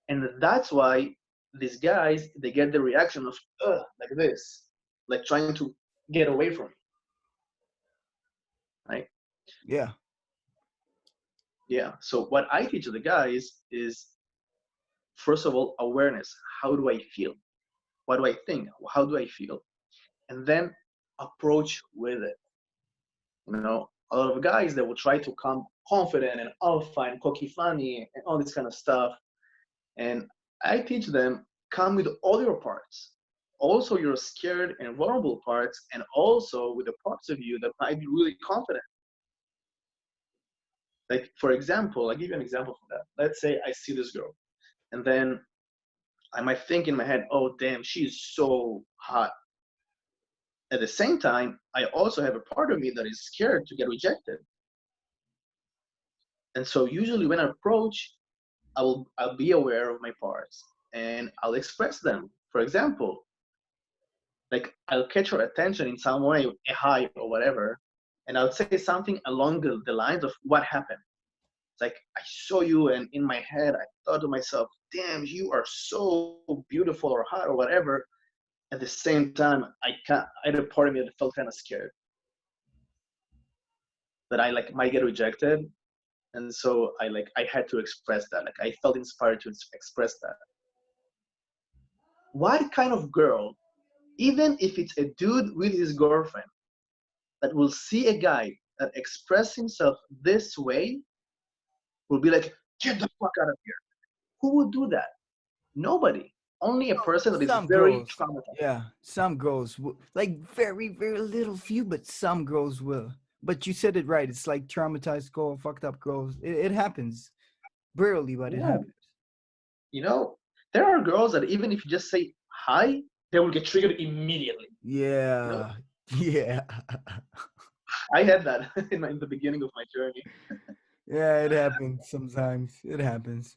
And that's why these guys, they get the reaction of, like this, like trying to get away from me, right? Yeah. Yeah. So what I teach the guys is, first of all, awareness. How do I feel? What do I think? How do I feel? And then approach with it. A lot of guys that will try to come confident and alpha and cocky funny and all this kind of stuff. And I teach them, come with all your parts, also your scared and vulnerable parts, and also with the parts of you that might be really confident. Like, for example, I'll give you an example for that. Let's say I see this girl, and then I might think in my head, oh, damn, she's so hot. At the same time, I also have a part of me that is scared to get rejected. And so usually when I approach, I'll be aware of my parts and I'll express them. For example, like I'll catch her attention in some way, a hi or whatever, and I'll say something along the lines of what happened. It's like I saw you, and in my head I thought to myself, "Damn, you are so beautiful or hot or whatever." At the same time, I had a part of me that felt kind of scared that I like might get rejected, and so I had to express that. Like I felt inspired to express that. What kind of girl, even if it's a dude with his girlfriend, that will see a guy that express himself this way, will be like, get the fuck out of here? Who would do that? Nobody. Only a person that is Some very girls, traumatized. yeah, some girls like very, very little few, but some girls will. But you said it right. It's like traumatized girl, fucked up girls. It happens rarely, but it Yeah. happens. You know, there are girls that even if you just say hi, they will get triggered immediately. You know, Yeah, yeah, I had that in the beginning of my journey. yeah. It happens sometimes. It happens,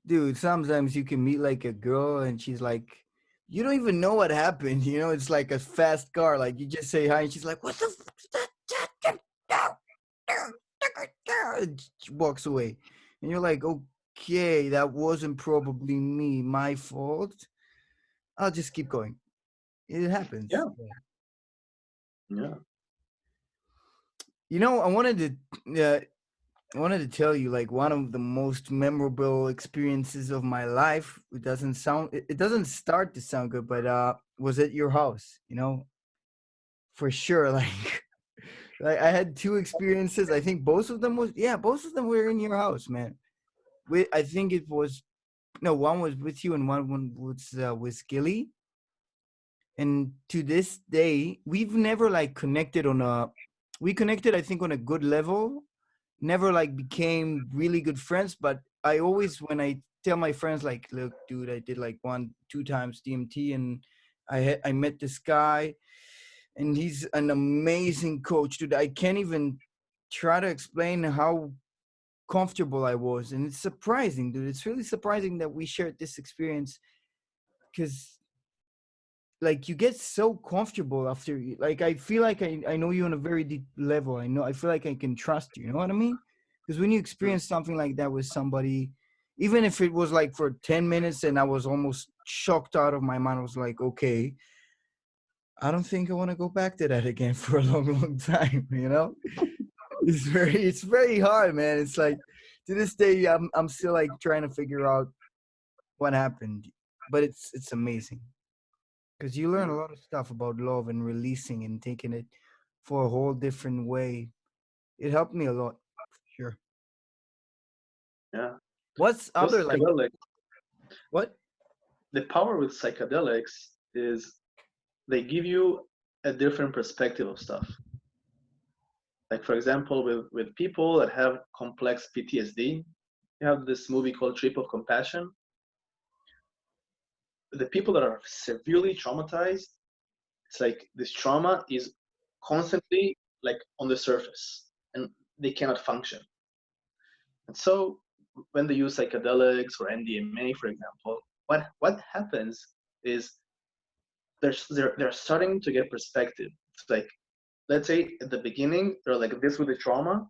dude. Sometimes you can meet like a girl and she's like, you don't even know what happened. It's like a fast car. Like you just say hi and she's like, what the fuck is that? And she walks away, and you're like, okay, that wasn't probably me, my fault. I'll just keep going. It happens. Yeah, yeah. I wanted to tell you like one of the most memorable experiences of my life. It doesn't start to sound good, but was at your house, for sure. Like I had two experiences. I think both of them were in your house, man. I think it was No, one was with you and one was with Gilly. And to this day, we've never like connected on a. We connected, I think, on a good level. Never like became really good friends, but I always when I tell my friends like, look, dude, I did like 1, 2 times DMT, and I met this guy, and he's an amazing coach, dude. I can't even try to explain how comfortable I was, and it's surprising, dude. It's really surprising that we shared this experience because like you get so comfortable after like I feel like I know you on a very deep level. I feel like I can trust you. You know what I mean? Because when you Mm. experience something like that with somebody, even if it was like for 10 minutes and I was almost shocked out of my mind, I was like, okay, I don't think I want to go back to that again for a long, long time. You know, it's very hard, man. It's like to this day, I'm still like trying to figure out what happened, but it's amazing because you learn a Mm. lot of stuff about love and releasing and taking it for a whole different way. It helped me a lot, for sure. Yeah. What's Those other like psychedelics, what? the power with psychedelics is they give you a different perspective of stuff. Like for example, with people that have complex PTSD, you have this movie called Trip of Compassion. The people that are severely traumatized, it's like this trauma is constantly like on the surface and they cannot function. And so when they use psychedelics or MDMA, for example, what happens is they're starting to get perspective. It's like, let's say at the beginning they're like this with the trauma,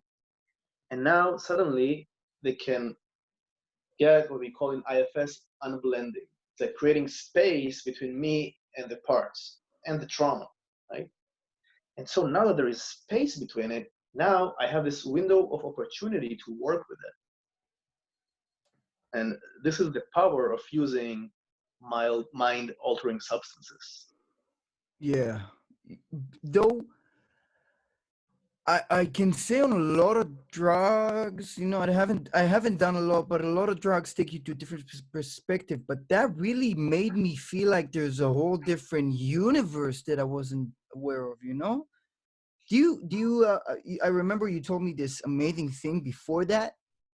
and now suddenly they can get what we call in IFS unblending. It's like creating space between me and the parts and the trauma, right? And so now that there is space between it, now I have this window of opportunity to work with it. And this is the power of using mild mind altering substances. Yeah. Though I can say on a lot of drugs, I haven't done a lot, but a lot of drugs take you to a different perspective. But that really made me feel like there's a whole different universe that I wasn't aware of, you know? I remember you told me this amazing thing before that,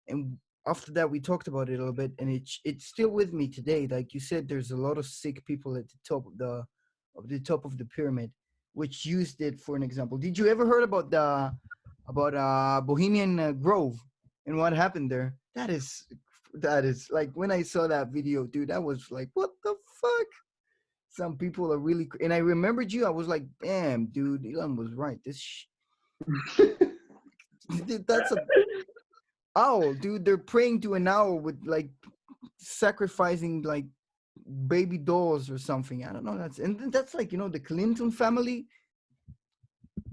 and after that we talked about it a little bit, and it's still with me today. Like you said, there's a lot of sick people at the top of the pyramid, which used it for an example. Did you ever heard about Bohemian Grove and what happened there? That is like when I saw that video, dude. That was like, what the fuck? Some people are really, and I remembered you. I was like, damn, dude, Elon was right. Dude, that's a owl, dude. They're praying to an owl with like sacrificing like baby dolls or something. I don't know. That's like the Clinton family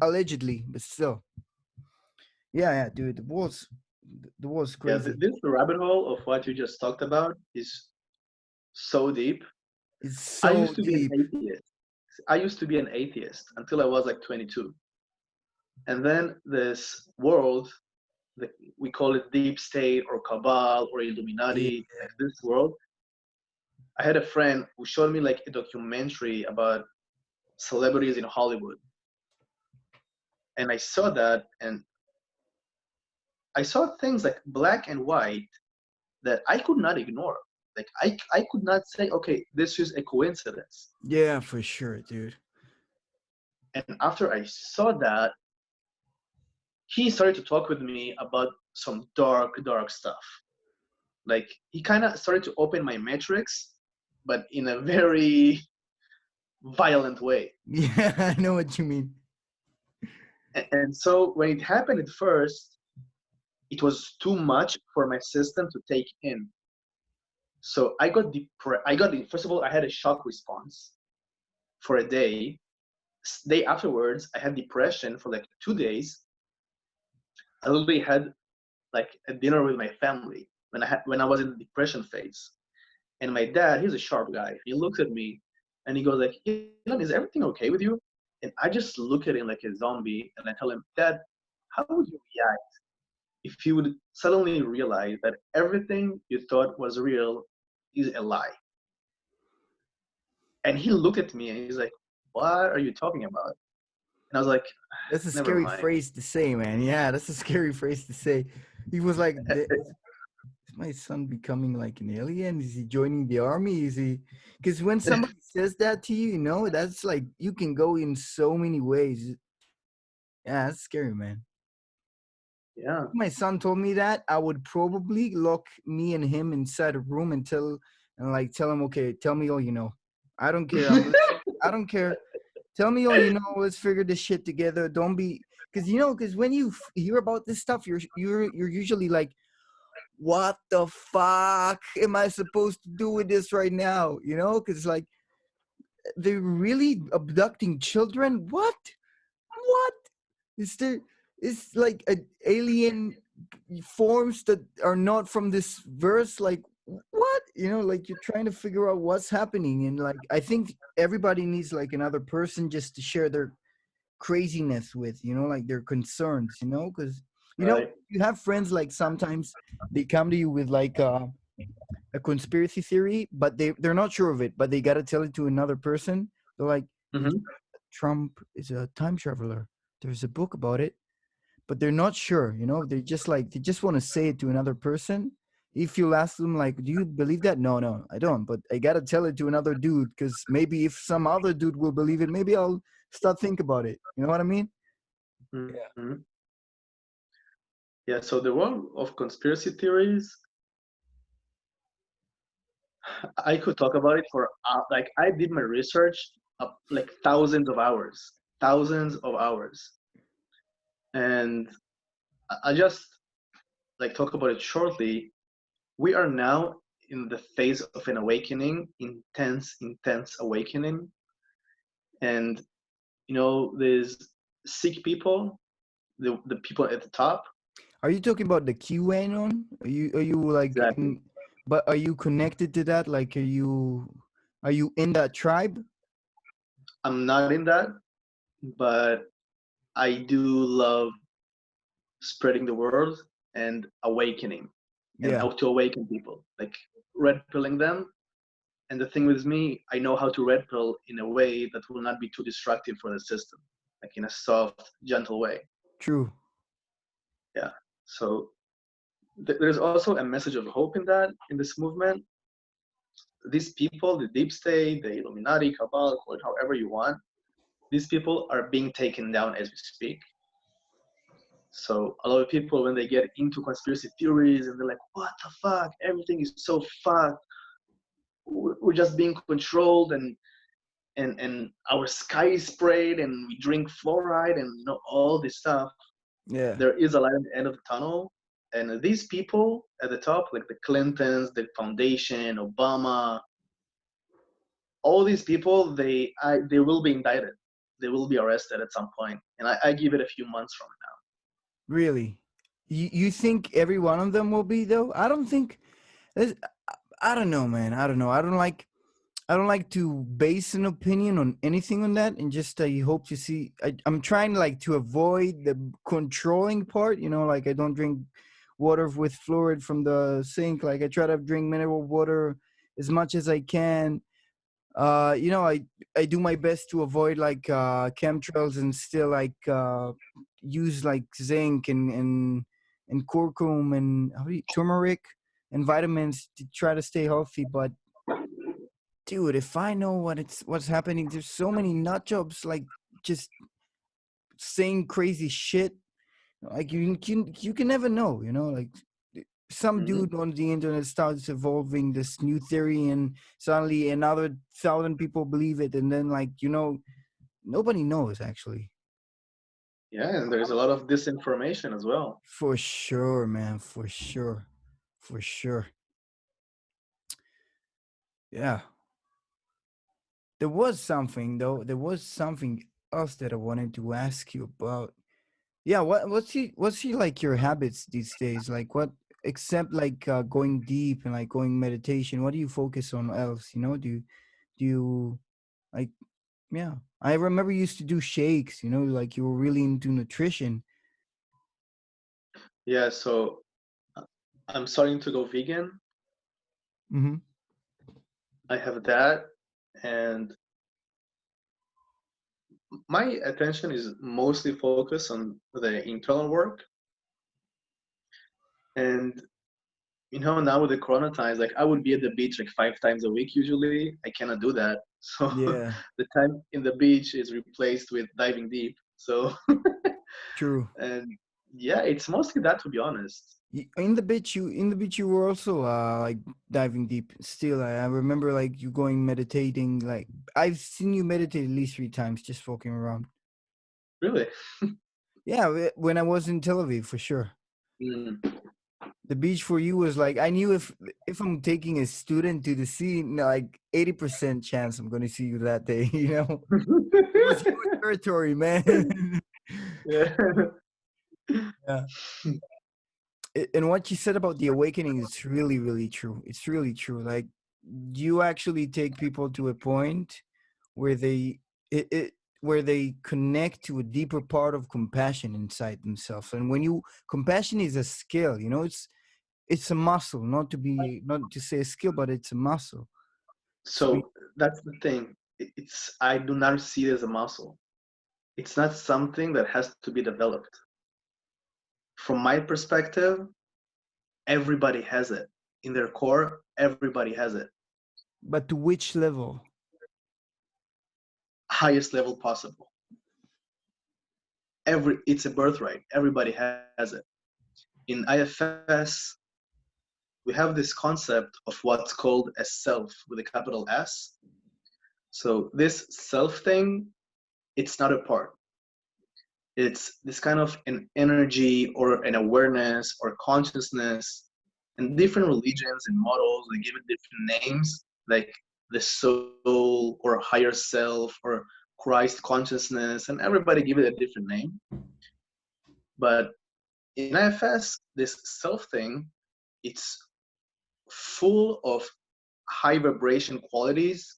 allegedly, but still, yeah, dude. The war's Yeah, crazy. this rabbit hole of what you just talked about is so deep. It's I so used to be an deep. atheist. I used to be an atheist until I was like 22. And then this world, that we call it deep state or cabal or Yeah, Illuminati, like this world, I had a friend who showed me like a documentary about celebrities in Hollywood. And I saw that and I saw things like black and white that I could not ignore. Like I could not say, okay, this is a coincidence. yeah, for sure, dude. And after I saw that, he started to talk with me about some dark, dark stuff. Like he kind of started to open my metrics, but in a very violent way. Yeah, I know what you mean. And so when it happened at first, it was too much for my system to take in. So I got first of all, I had a shock response for a day. Day afterwards, I had depression for like 2 days. I literally had like a dinner with my family when I was in the depression phase. And my dad, he's a sharp guy. He looks at me and he goes like, Ilan, is everything okay with you? And I just look at him like a zombie and I tell him, Dad, how would you react if you would suddenly realize that everything you thought was real is a lie. And he looked at me and he's like, what are you talking about? And I was like, That's a never scary mind. phrase to say, man. Yeah, that's a scary phrase to say. He was like, is my son becoming like an alien? Is he joining the army? Is he? Because when somebody says that to you, you know, that's like you can go in so many ways. Yeah, that's scary, man. Yeah, If my son told me that, I would probably lock me and him inside a room and tell him, okay, tell me all you know. I don't care. I'm listening. I don't care. Tell me all you know. Let's figure this shit together. Don't be, because when you hear about this stuff, you're usually like, what the fuck am I supposed to do with this right now? You know, because like they're really abducting children. What is there? It's like alien forms that are not from this verse. Like what? You know, like you're trying to figure out what's happening, and like I think everybody needs like another person just to share their craziness with, you know, like their concerns, you know, because you know right. you have friends like sometimes they come to you with like a conspiracy theory, but they're not sure of it, but they got to tell it to another person. They're like, Hmm. Trump is a time traveler. There's a book about it, but they're not sure, you know. They just like they just want to say it to another person. If you ask them like, do you believe that? No, no, I don't, but I gotta tell it to another dude because maybe if some other dude will believe it, maybe I'll start think about it. You know what I mean? Hmm. Yeah, so the world of conspiracy theories, I could talk about it for like I did my research like thousands of hours, and I just like talk about it shortly. We are now in the phase of an awakening, intense awakening, and there's sick people, the people at the top. Are you talking about the QAnon? Are you like Exactly. but are you connected to that? Like are you in that tribe? I'm not in that, but I do love spreading the word and awakening and Yeah, how to awaken people, like red pilling them. And the thing with me, I know how to red pill in a way that will not be too destructive for the system, like in a soft, gentle way. true. Yeah. So there's also a message of hope in this movement. These people, the deep state, the Illuminati, Cabal, call it however you want, these people are being taken down as we speak. So a lot of people, when they get into conspiracy theories and they're like, what the fuck? Everything is so fucked. We're just being controlled, and our sky is sprayed and we drink fluoride and all this stuff. Yeah. There is a light at the end of the tunnel. And these people at the top, like the Clintons, the foundation, Obama, all these people, they will be indicted. They will be arrested at some point. And I give it a few months from Really? You think every one of them will be though? I don't think. there's- I don't know, man. I don't know. I don't like to base an opinion on anything on that, and just I hope to see. I'm trying like to avoid the controlling part. You know, like I don't drink water with fluoride from the sink. Like I try to drink mineral water as much as I can. I do my best to avoid like chemtrails and still like use like zinc and curcum and turmeric and vitamins to try to stay healthy. But dude, if I know what's happening, there's so many nut jobs like just saying crazy shit. Like you can never know, you know, like some now. dude on the internet starts evolving this new theory and suddenly another 1,000 people believe it, and then like nobody knows actually. Yeah, and there's a lot of disinformation as well. For sure, man, for sure, for sure. Yeah, there was something though. There was something else that I wanted to ask you about. Yeah, what's he like your habits these days? Like what except like going deep and like going meditation, what do you focus on else? You know, do you like yeah. I remember you used to do shakes, you know, like you were really into nutrition. Yeah, so I'm starting to go vegan. Mm-hmm. I have that, and my attention is mostly focused on the internal work. And now with the corona times, like I would be at the beach like 5 times a week usually. I cannot do that. So Yeah, the time in the beach is replaced with diving deep. So true. and yeah, it's mostly that, to be honest. In the beach you were also like diving deep. Still, I remember like you going meditating. Like I've seen you meditate at least 3 times just walking around. Really. Yeah, when I was in Tel Aviv for sure. Mm. The beach for you was like I knew if I'm taking a student to the sea, like 80% chance I'm going to see you that day. It was your territory, man. Yeah. Yeah. And what you said about the awakening is really, really true. It's really true. Like you actually take people to a point where where they connect to a deeper part of compassion inside themselves. And when you compassion is a skill, it's a muscle, not to say a skill, but it's a muscle. So So that's the thing. I do not see it as a muscle. It's not something that has to be developed. From my perspective, everybody has it. In their core, everybody has it. but to which level? Highest level possible. It's a birthright. Everybody has it. In IFS, we have this concept of what's called a self with a capital S. So this self thing, it's not a part. It's this kind of an energy or an awareness or consciousness. And different religions and models, they give it different names, like the soul or higher self or Christ consciousness, and everybody give it a different name. But in IFS, this self thing, it's full of high vibration qualities.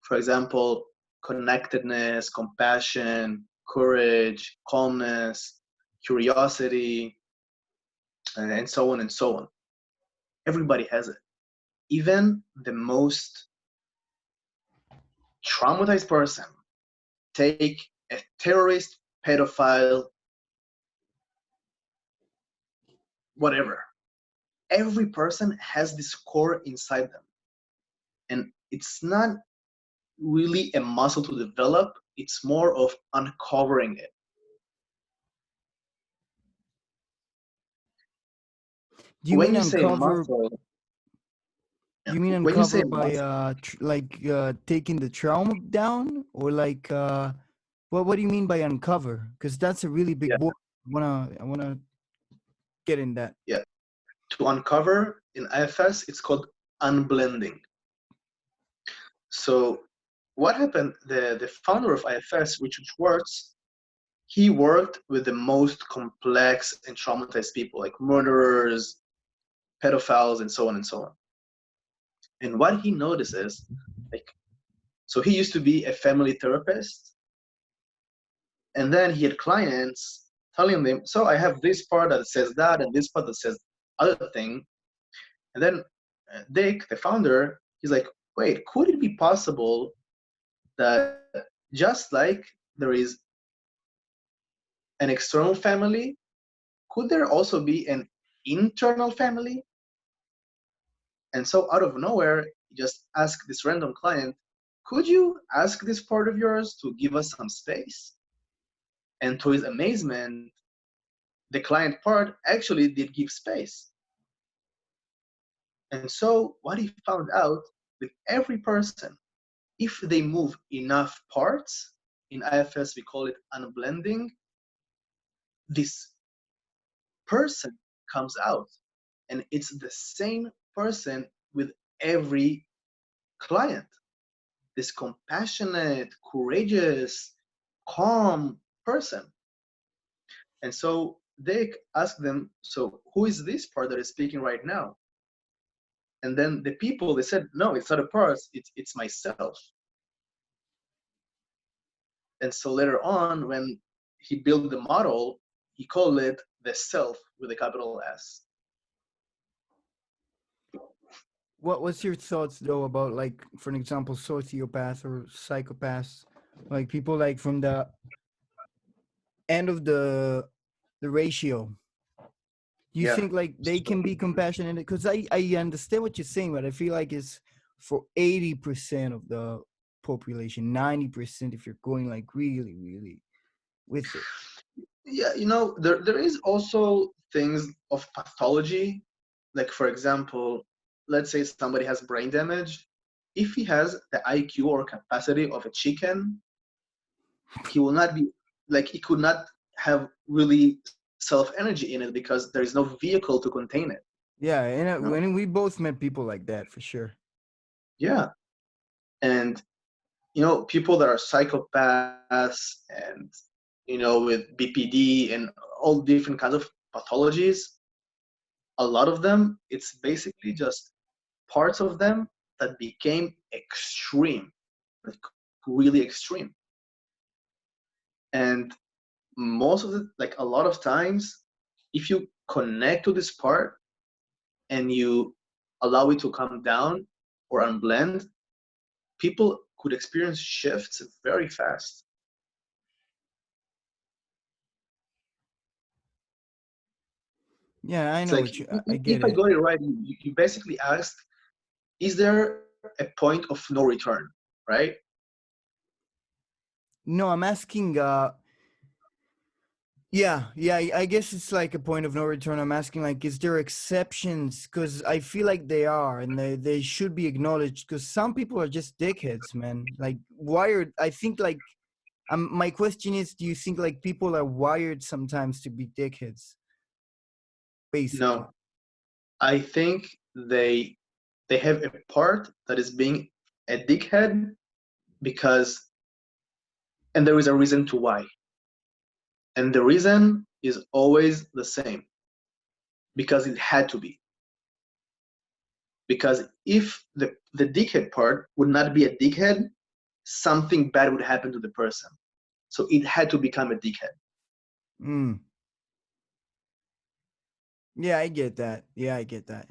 For example, connectedness, compassion, courage, calmness, curiosity, and so on and so on. Everybody has it. Even the most traumatized person, take a terrorist, pedophile, whatever. Every person has this core inside them. And it's not really a muscle to develop, it's more of uncovering it. Do you When mean you say uncover? muscle, Do you mean when you say uncover by muscle, taking the trauma down, or like what do you mean by uncover? Because that's a really big yeah, word. I wanna get in that. yeah. To uncover in IFS, it's called unblending. So what happened, the founder of IFS, Richard Schwartz, he worked with the most complex and traumatized people, like murderers, pedophiles, and so on and so on. And what he notices, like, so he used to be a family therapist, and then he had clients telling them, so I have this part that says that, and this part that says other thing. And then Dick, the founder, he's like, wait, could it be possible that just like there is an external family, could there also be an internal family? And so out of nowhere, he just asked this random client, could you ask this part of yours to give us some space? And to his amazement, the client part actually did give space. And so what he found out, with every person, if they move enough parts, in IFS we call it unblending, this person comes out. And it's the same person with every client. This compassionate, courageous, calm person. And so they asked them, so who is this part that is speaking right now? And then the people, they said, no, it's not a part, it's myself. And so later on, when he built the model, he called it the self with a capital S. what's your thoughts though about, like, for an example, sociopath or psychopaths, like people like from the end of the ratio? Do you Yeah. think like they can be compassionate? Because I understand what you're saying, but I feel like it's for 80% of the population, 90% if you're going like really, really with it. Yeah, there is also things of pathology. Like for example, let's say somebody has brain damage. If he has the IQ or capacity of a chicken, he will not be like he could not have really self energy in it because there is no vehicle to contain it. Yeah, and You know? when we both met people like that for sure. Yeah. And people that are psychopaths and with BPD and all different kinds of pathologies, a lot of them, it's basically just parts of them that became extreme, like really extreme. And most of it, like a lot of times, if you connect to this part and you allow it to come down or unblend, people could experience shifts very fast. Yeah, I It's know like what you. I get if I it. got it right, you basically asked, is there a point of no return, right? No, I'm asking. Yeah, yeah. I guess it's like a point of no return. I'm asking, like, is there exceptions? Because I feel like they are, and they should be acknowledged. Because some people are just dickheads, man. Like wired. I think like. My question is, do you think like people are wired sometimes to be dickheads? Basically. No, I think they have a part that is being a dickhead because, and there is a reason to why, and the reason is always the same, because it had to be. Because if the dickhead part would not be a dickhead, something bad would happen to the person. So it had to become a dickhead. Mm. Yeah, I get that. Yeah, I get that.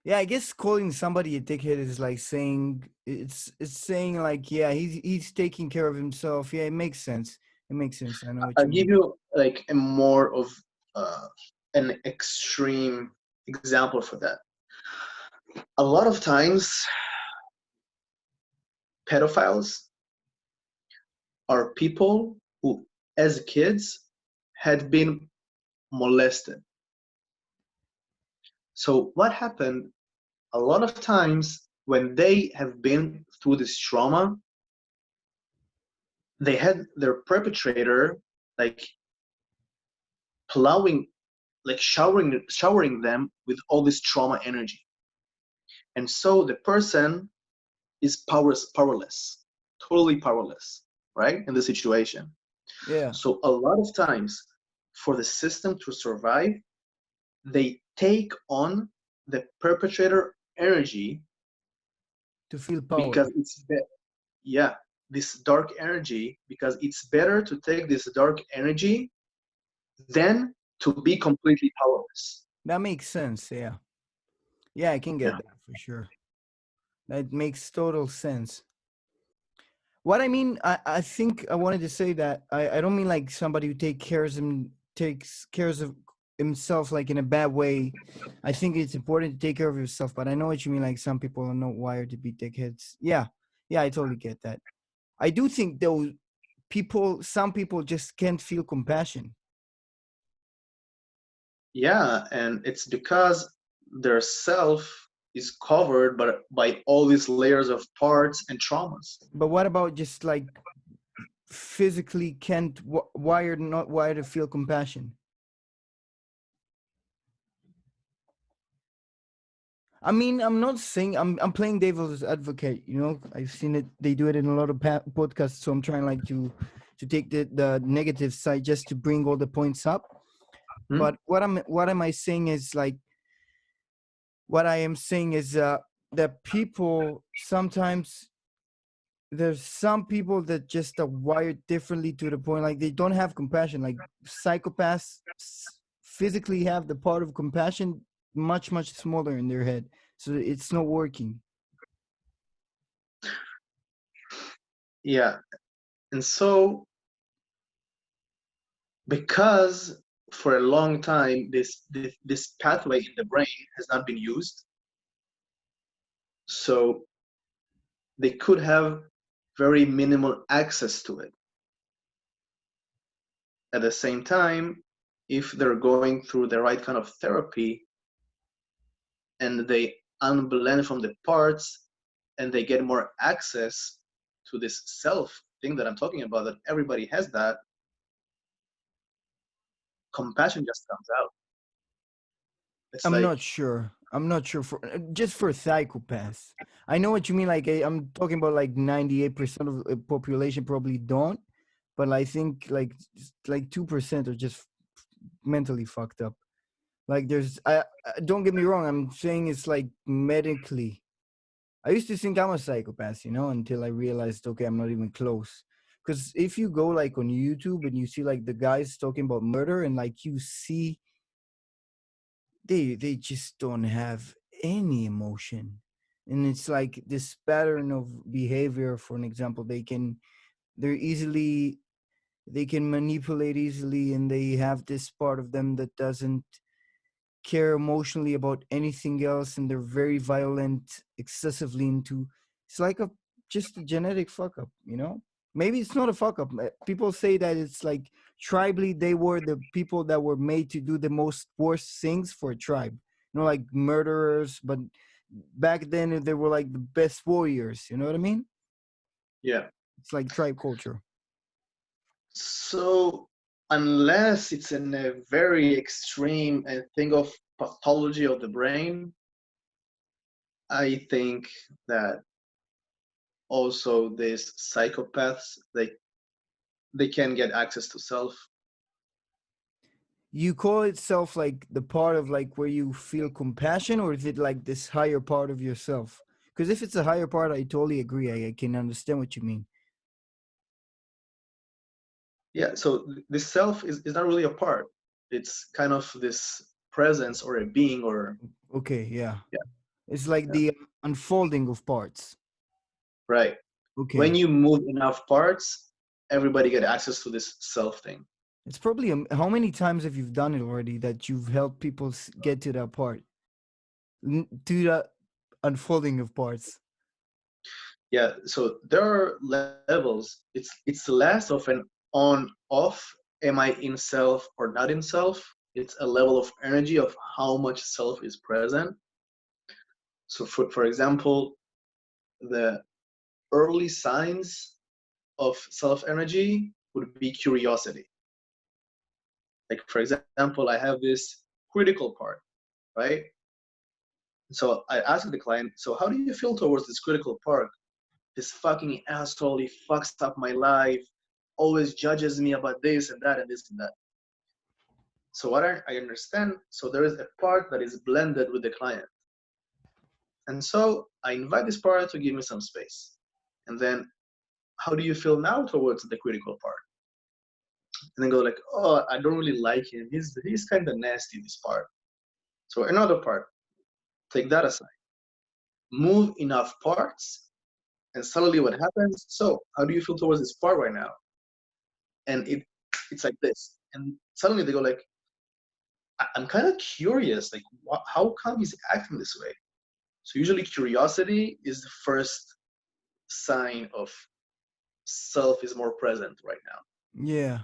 Yeah, I guess calling somebody a dickhead is like saying it's saying like, yeah, he's taking care of himself. Yeah, it makes sense. It makes sense. I know what I'll you give mean. you like a more of uh, an extreme example for that. A lot of times, pedophiles are people who, as kids, had been molested. So what happened a lot of times when they have been through this trauma, they had their perpetrator like plowing, like showering them with all this trauma energy. And so the person is powerless, totally powerless, right? In the situation. Yeah, So a lot of times for the system to survive, they take on the perpetrator energy to feel because power. yeah, this dark energy, because it's better to take this dark energy than to be completely powerless. That makes sense. Yeah, yeah, I can Yeah. get that for sure. That makes total sense. What I mean, I think I wanted to say that I don't mean like somebody who takes cares of himself like in a bad way. I think it's important to take care of yourself, but I know what you mean. Like some people are not wired to be dickheads. Yeah, yeah, I totally get that. I do think though, some people just can't feel compassion. Yeah, and it's because their self is covered by all these layers of parts and traumas. But what about just like physically can't wired not wired to feel compassion? I mean, I'm not saying I'm playing devil's advocate. You know, I've seen it. They do it in a lot of podcasts. So I'm trying like to take the negative side just to bring all the points up. Hmm? But what am I saying is like what I am saying is that people sometimes there's some people that just are wired differently to the point like they don't have compassion. Like psychopaths physically have the part of compassion, much smaller in their head, so it's not working. Yeah. And so, because for a long time this pathway in the brain has not been used, so they could have very minimal access to it. At the same time, if they're going through the right kind of therapy and they unblend from the parts and they get more access to this self thing that I'm talking about, that everybody has, that compassion just comes out. It's I'm like, not sure. I'm not sure for just for psychopaths. I know what you mean. Like I'm talking about like 98% of the population probably don't, but I think like 2% are just mentally fucked up. Like there's, don't get me wrong. I'm saying it's like medically. I used to think I'm a psychopath, until I realized, okay, I'm not even close. Because if you go like on YouTube and you see like the guys talking about murder, and like you see they just don't have any emotion, and it's like this pattern of behavior. For an example, they're easily, they can manipulate easily, and they have this part of them that doesn't care emotionally about anything else, and they're very violent, excessively into, it's like a just a genetic fuck up. Maybe it's not a fuck up. People say that it's like tribally they were the people that were made to do the most worst things for a tribe, like murderers, but back then they were like the best warriors, you know what I mean? yeah. It's like tribe culture. So unless it's in a very extreme thing of pathology of the brain, I think that also these psychopaths, they can get access to self. You call itself like the part of like where you feel compassion, or is it like this higher part of yourself? Because if it's a higher part, I totally agree. I can understand what you mean. Yeah, so this self is not really a part. It's kind of this presence or a being, or Okay, yeah. yeah, It's like yeah, the unfolding of parts. right. When Okay. you move enough parts, everybody get access to this self thing. It's probably, how many times have you done it already that you've helped people get to that part, to the unfolding of parts? Yeah, so there are levels. It's less of an on off, am I in self or not in self? It's a level of energy of how much self is present. So for example, the early signs of self energy would be curiosity. Like for example, I have this critical part, right? So I asked the client, so how do you feel towards this critical part? This fucking asshole, he fucks up my life, always judges me about this and that and this and that. So what I understand, so there is a part that is blended with the client. And so I invite this part to give me some space. And then, how do you feel now towards the critical part? And then go like, oh, I don't really like him. He's kind of nasty, this part. So another part, take that aside. Move enough parts, and suddenly what happens? So how do you feel towards this part right now? And it's like this. And suddenly they go like, I'm kind of curious, like how come he's acting this way? So usually curiosity is the first sign of self is more present right now. Yeah.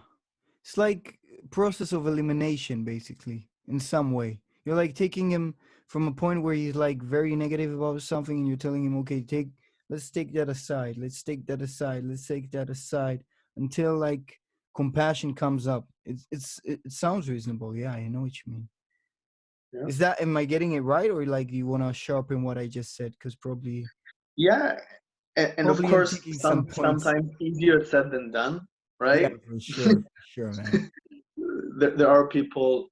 It's like process of elimination, basically, in some way. You're like taking him from a point where he's like very negative about something, and you're telling him, okay, let's take that aside, let's take that aside, let's take that aside, until like compassion comes up. It sounds reasonable. Yeah, I know what you mean. Yeah. Is that, am I getting it right, or like you want to sharpen what I just said? Because Yeah, and of probably I'm course, taking some points. sometimes easier said than done, Yeah, right? for sure, man. There are people.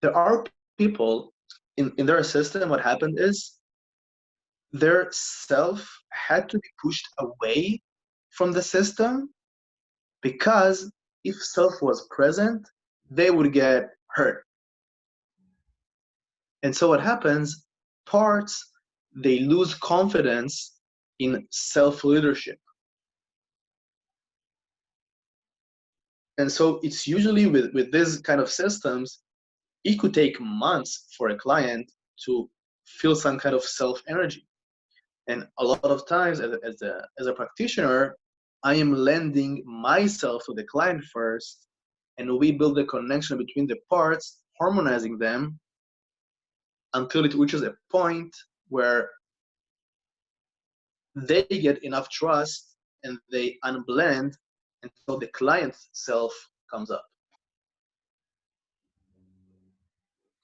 There are people in their system. What happened is their self had to be pushed away from the system, because if self was present, they would get hurt. And so what happens, parts, they lose confidence in self-leadership. And so it's usually with this kind of systems, it could take months for a client to feel some kind of self-energy. And a lot of times as a practitioner, I am lending myself to the client first, and we build a connection between the parts, harmonizing them until it reaches a point where they get enough trust and they unblend until the client self comes up.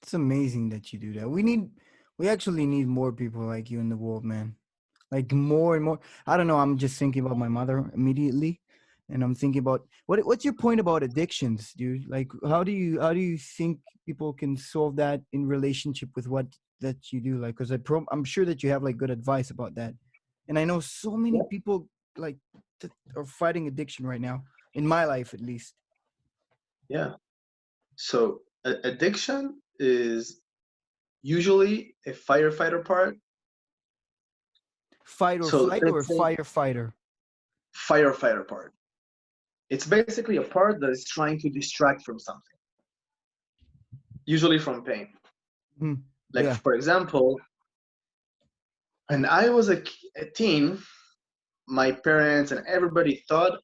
It's amazing that you do that. We actually need more people like you in the world, man. Like more and more. I don't know. I'm just thinking about my mother immediately, and I'm thinking about what's your point about addictions, dude? Like, how do you think people can solve that in relationship with what that you do? Like, because I'm sure that you have like good advice about that, and I know so many people like that are fighting addiction right now. In my life, at least, Yeah. So addiction is usually a firefighter part. fight or So flight or let's say firefighter. firefighter part. It's basically a part that is trying to distract from something, usually from pain. Hmm. Like Yeah. for example, when I was a teen, my parents and everybody thought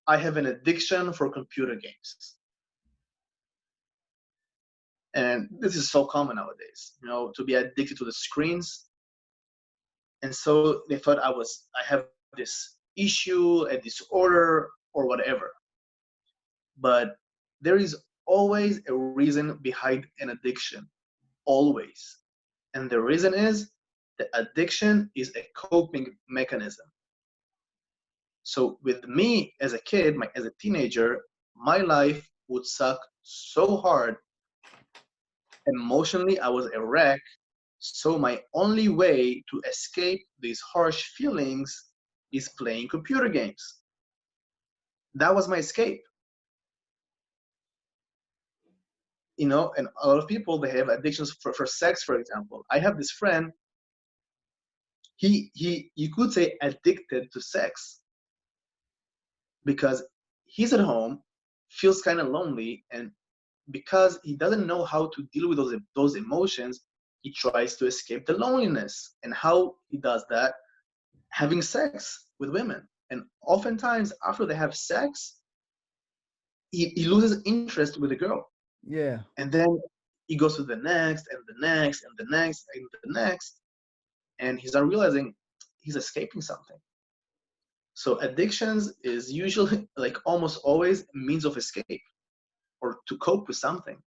I have an addiction for computer games. And this is so common nowadays, to be addicted to the screens. And so they thought I have this issue, a disorder, or whatever. But there is always a reason behind an addiction, always. And the reason is that addiction is a coping mechanism. So with me as a kid, as a teenager, my life would suck so hard. Emotionally, I was a wreck. So my only way to escape these harsh feelings is playing computer games. That was my escape. And a lot of people, they have addictions for sex, for example. I have this friend, he you could say addicted to sex because he's at home, feels kind of lonely, and because he doesn't know how to deal with those emotions, he tries to escape the loneliness. And how he does that? Having sex with women. And oftentimes after they have sex, he loses interest with the girl. Yeah. And then he goes to the next and the next and the next and the next. And he's not realizing he's escaping something. So addictions is usually, like almost always, a means of escape or to cope with something.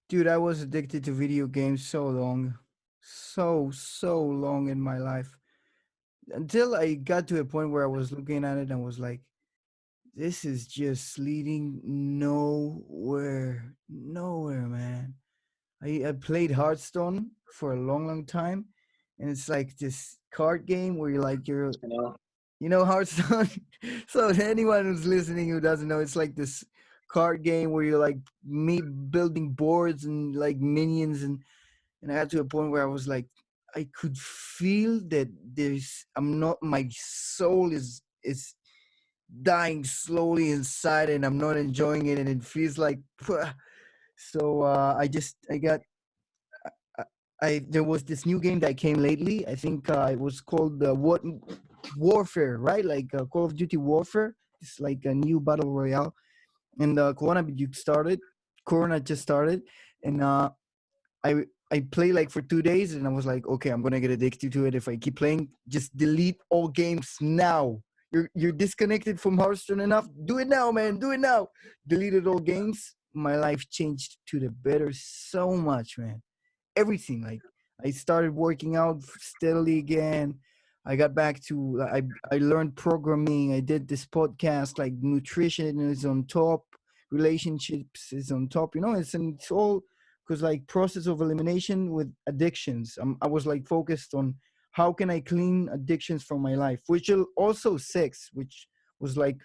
Dude, I was addicted to video games so long. So long in my life. Until I got to a point where I was looking at it and was like, this is just leading nowhere. Nowhere, man. I played Hearthstone for a long time. And it's like this card game where you're You know, Hearthstone. So anyone who's listening who doesn't know, it's like this card game where you're like me building boards and like minions, and I got to a point where I was like, I could feel that I'm not, my soul is dying slowly inside, and I'm not enjoying it, and it feels like, so I got there was this new game that came lately. I think it was called what Warfare, right? Like Call of Duty Warfare. It's like a new battle royale, and Corona just started, and I play like for 2 days, and I was like, okay, I'm gonna get addicted to it if I keep playing. Just delete all games now. You're disconnected from Hearthstone enough. Do it now, man. Do it now. Deleted all games. My life changed to the better so much, man. Everything. Like I started working out steadily again. I got back to I learned programming. I did this podcast. Like nutrition is on top, relationships is on top. It's all because like process of elimination with addictions. I was like focused on how can I clean addictions from my life, which also sex, which was like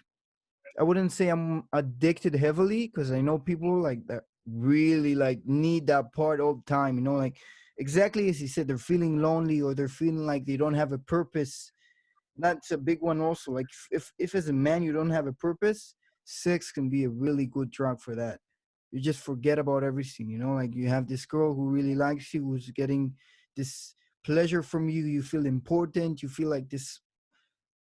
I wouldn't say I'm addicted heavily because I know people like that really like need that part all the time, you know, like exactly as you said, they're feeling lonely or they're feeling like they don't have a purpose. That's a big one also. Like if as a man you don't have a purpose, sex can be a really good drug for that. You just forget about everything, you know, like you have this girl who really likes you, who's getting this pleasure from you, you feel important, you feel like this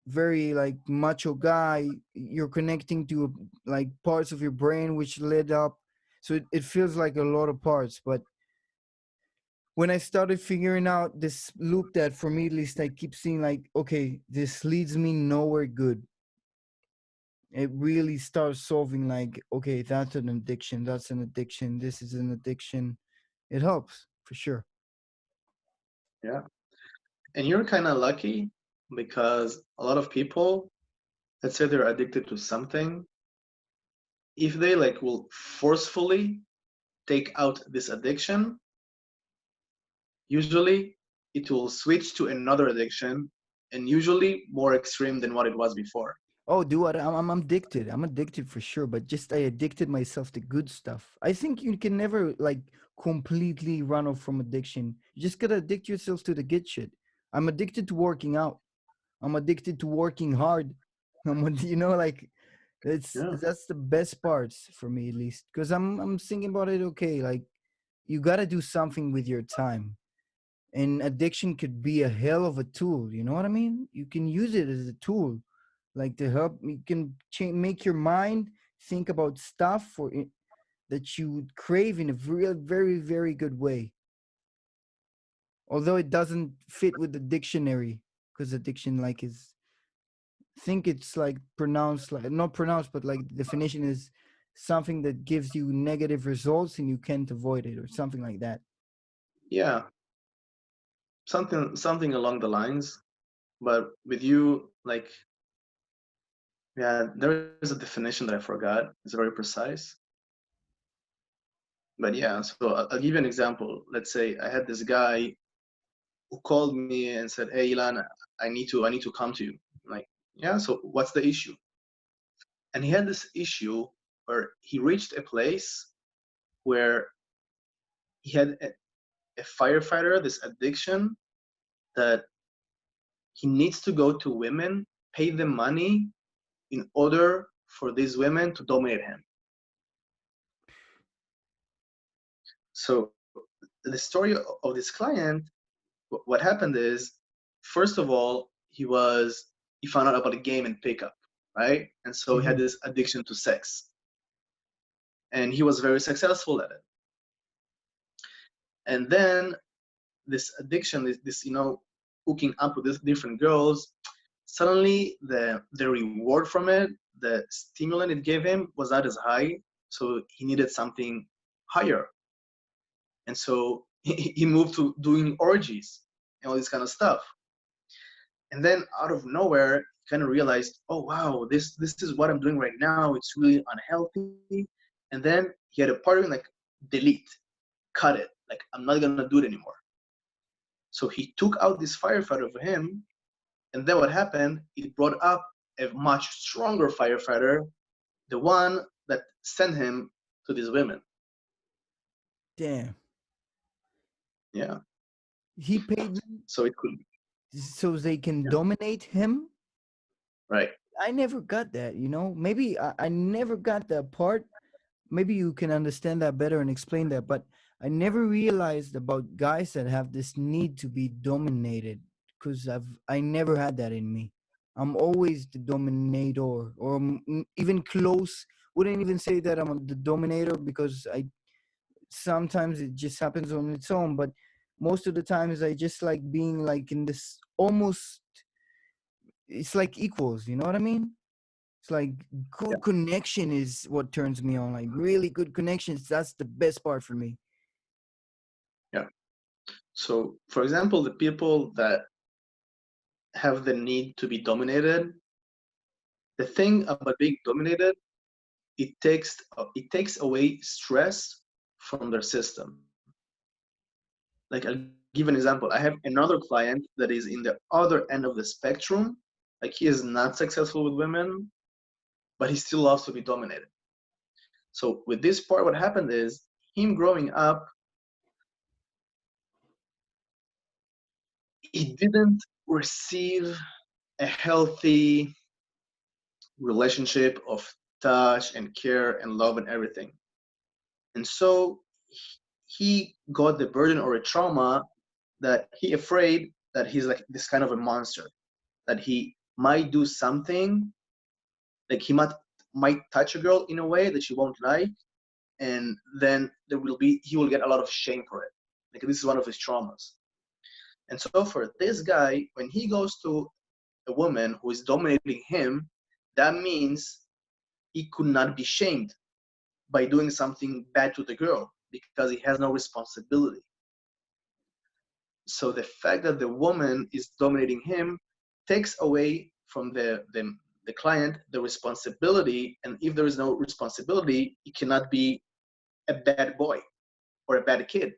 very like macho guy, you're connecting to like parts of your brain which lit up, so it feels like a lot of parts. But when I started figuring out this loop that for me at least I keep seeing like, okay, this leads me nowhere good, it really starts solving like, okay, that's an addiction, that's an addiction, this is an addiction. It helps for sure. Yeah. And you're kind of lucky because a lot of people, let's say they're addicted to something, if they like will forcefully take out this addiction, usually it will switch to another addiction and usually more extreme than what it was before. Oh, dude, I'm addicted. I'm addicted for sure, but just I addicted myself to good stuff. I think you can never like completely run off from addiction. You just gotta addict yourself to the good shit. I'm addicted to working out. I'm addicted to working hard. You know, like Yeah. that's the best parts for me at least, because I'm thinking about it. Okay, like you gotta do something with your time, and addiction could be a hell of a tool. You know what I mean? You can use it as a tool like to help you can make your mind think about stuff that you would crave in a real very very good way, although it doesn't fit with the dictionary, because addiction like is, think it's like pronounced like not pronounced, but like the definition is something that gives you negative results and you can't avoid it or something like that. Yeah. Something along the lines. But with you, like, yeah, there is a definition that I forgot. It's very precise. But yeah, so I'll give you an example. Let's say I had this guy who called me and said, "Hey, Ilan, I need to come to you." I'm like, yeah. So what's the issue? And he had this issue where he reached a place where he had a firefighter, this addiction that he needs to go to women, pay them money in order for these women to dominate him. So the story of this client, what happened is, first of all, he found out about a game and pickup, right? And so he had Hmm. this addiction to sex, and he was very successful at it. And then this addiction, this hooking up with these different girls, suddenly the reward from it, the stimulant it gave him was not as high, so he needed something higher. And so he moved to doing orgies and all this kind of stuff. And then out of nowhere, he kind of realized, oh wow, this is what I'm doing right now. It's really unhealthy. And then he had a part of him like, delete, cut it. Like, I'm not gonna do it anymore. So he took out this firefighter for him, and then what happened? It brought up a much stronger firefighter, the one that sent him to these women. Damn. Yeah. He paid them So it could, so they can yeah, dominate him. right. I never got that, you know. Maybe I never got that part. Maybe you can understand that better and explain that. But I never realized about guys that have this need to be dominated, because I never had that in me. I'm always the dominator, or even close. Wouldn't even say that I'm the dominator, because I sometimes it just happens on its own. But most of the times I just like being like in this almost. It's like equals. You know what I mean? It's like Yeah. good connection is what turns me on. Like really good connections. That's the best part for me. Yeah. So, for example, the people that have the need to be dominated, the thing about being dominated, it takes away stress from their system. Like, I'll give an example. I have another client that is in the other end of the spectrum. Like, he is not successful with women, but he still loves to be dominated. So with this part, what happened is him growing up, he didn't receive a healthy relationship of touch and care and love and everything. And so he got the burden or a trauma that he afraid that he's like this kind of a monster, that he might do something, like he might touch a girl in a way that she won't like, and then he will get a lot of shame for it. Like this is one of his traumas. And so for this guy, when he goes to a woman who is dominating him, that means he could not be shamed by doing something bad to the girl because he has no responsibility. So the fact that the woman is dominating him takes away from the client the responsibility. And if there is no responsibility, he cannot be a bad boy or a bad kid.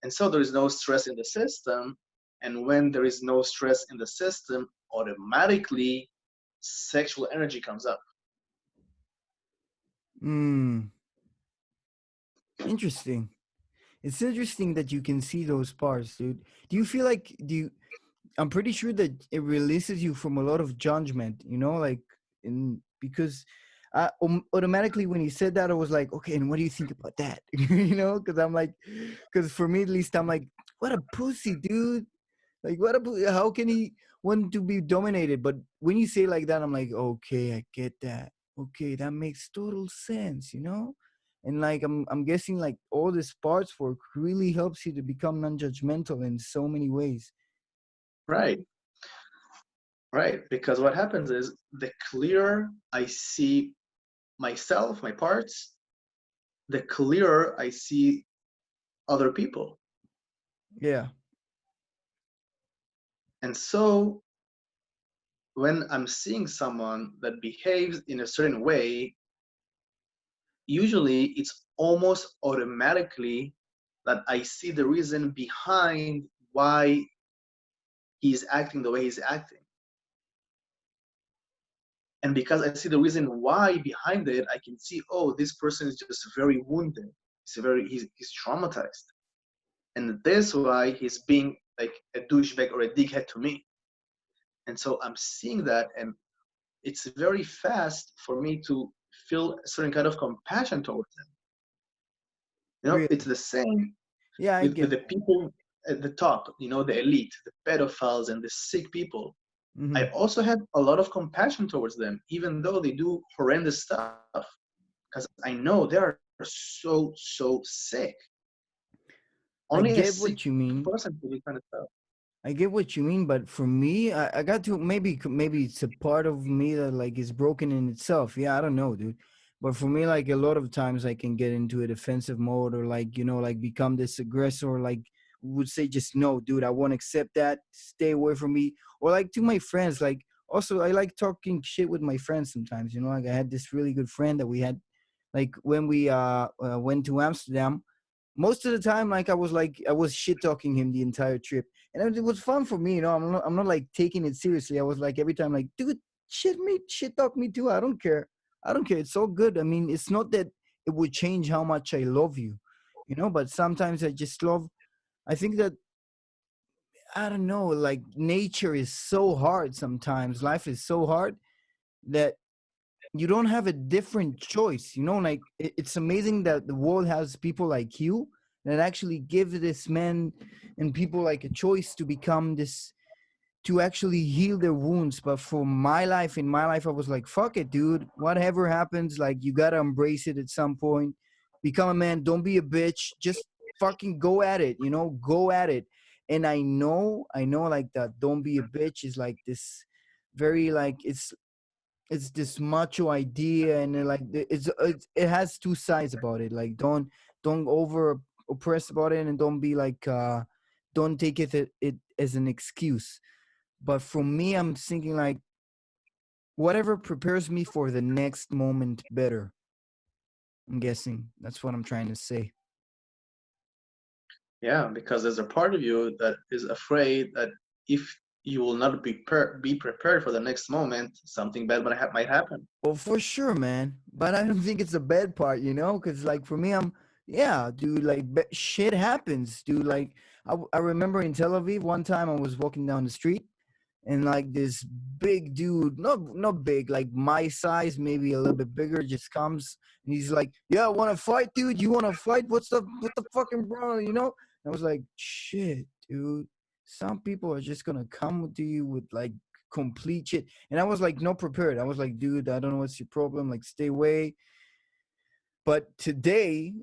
And so there is no stress in the system. And when there is no stress in the system, automatically sexual energy comes up. Mm, interesting. It's interesting that you can see those parts, dude. Do you feel like do you I'm pretty sure that it releases you from a lot of judgment, like in because automatically when you said that I was like, okay, and what do you think about that? Because I'm like, because for me at least I'm like, what a pussy, dude. Like how can he want to be dominated? But when you say like that, I'm like, okay, I get that. Okay, that makes total sense. And like I'm guessing like all this parts work really helps you to become non-judgmental in so many ways. Right, right. Because what happens is the clearer I see myself, my parts, the clearer I see other people. Yeah. And so when I'm seeing someone that behaves in a certain way, usually it's almost automatically that I see the reason behind why he's acting the way he's acting. And because I see the reason why behind it, I can see, oh, this person is just very wounded. He's traumatized. And that's why he's being like a douchebag or a dickhead to me. And so I'm seeing that, and it's very fast for me to feel a certain kind of compassion towards them. It's Really? the same Yeah, I with get the that. people at the top, the elite, the pedophiles and the sick people. I Hmm. also have a lot of compassion towards them, even though they do horrendous stuff, because I know they are so sick. Only I a get sick what you mean. person can do this kind of stuff. I get what you mean, but for me, I got to maybe it's a part of me that like is broken in itself. Yeah, I don't know, dude. But for me, like a lot of times, I can get into a defensive mode or like like become this aggressor. Or, like would say just no, dude. I won't accept that. Stay away from me. Or like to my friends, like also I like talking shit with my friends sometimes. Like I had this really good friend that we had, like when we went to Amsterdam. Most of the time, like I was shit talking him the entire trip, and it was fun for me. I'm not like taking it seriously. I was like every time like, dude, shit talk me too. I don't care. I don't care. It's all good. I mean, it's not that it would change how much I love you. But sometimes I just love. I think that I don't know. Like nature is so hard sometimes. Life is so hard that you don't have a different choice. Like it's amazing that the world has people like you that actually give this man and people like a choice to become this, to actually heal their wounds. But for my life, in my life, I was like, fuck it, dude. Whatever happens, like you gotta embrace it at some point. Become a man. Don't be a bitch. Just fucking go at it. Go at it. And I know, like that. Don't be a bitch is like this, very like it's this macho idea, and it has two sides about it. Like don't over oppress about it, and don't be like don't take it as an excuse. But for me, I'm thinking like whatever prepares me for the next moment better. I'm guessing that's what I'm trying to say. Yeah, because there's a part of you that is afraid that if you will not be prepared for the next moment. Something bad might happen. Well, for sure, man. But I don't think it's a bad part, you know, because like for me, yeah, dude. Like shit happens, dude. Like I remember in Tel Aviv one time I was walking down the street and like this big dude, not big, like my size, maybe a little bit bigger, just comes and he's like, "Yeah, want to fight, dude? You want to fight? What the fucking bro?" You know? And I was like, "Shit, dude. Some people are just gonna come to you with like complete shit." And I was like, not prepared. I was like, "Dude, I don't know what's your problem. Like, stay away." But today,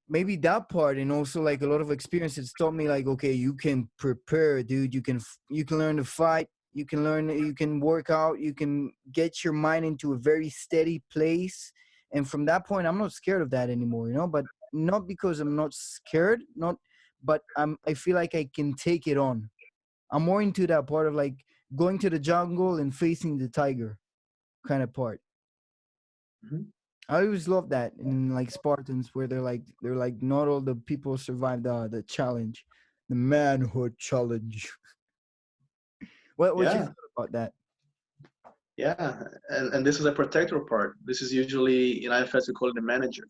maybe that part and also like a lot of experiences taught me like, okay, you can prepare, dude. You can learn to fight. You can learn. You can work out. You can get your mind into a very steady place. And from that point, I'm not scared of that anymore. You know, but not because I'm not scared. Not, but I feel like I can take it on. I'm more into that part of like going to the jungle and facing the tiger kind of part. Mhm. I always love that in like Spartans where they're like not all the people survive the challenge, the manhood challenge. What you Yeah, thought about that? yeah, and this is a protector part. This is usually in IFS we call it a manager,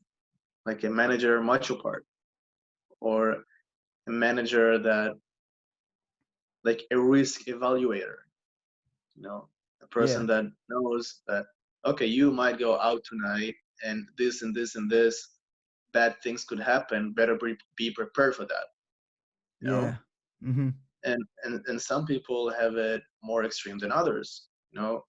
like a manager macho part, or a manager that like a risk evaluator. You know, a person Yeah, that knows that okay, you might go out tonight, and this and this and this bad things could happen. Better be prepared for that. You yeah, know, mm-hmm. and some people have it more extreme than others. You know,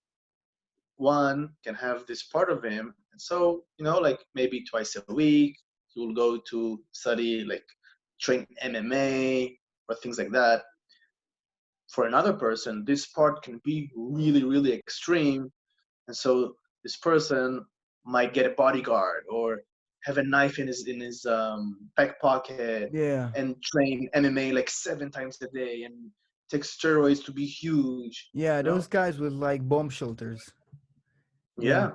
one can have this part of him, and so like maybe twice a week he will go to study, like train MMA or things like that. For another person, this part can be really, really extreme, and so this person might get a bodyguard or have a knife in his back pocket Yeah, and train MMA like 7 times a day and take steroids to be huge. yeah. You know? Those guys with like bomb shelters. Yeah,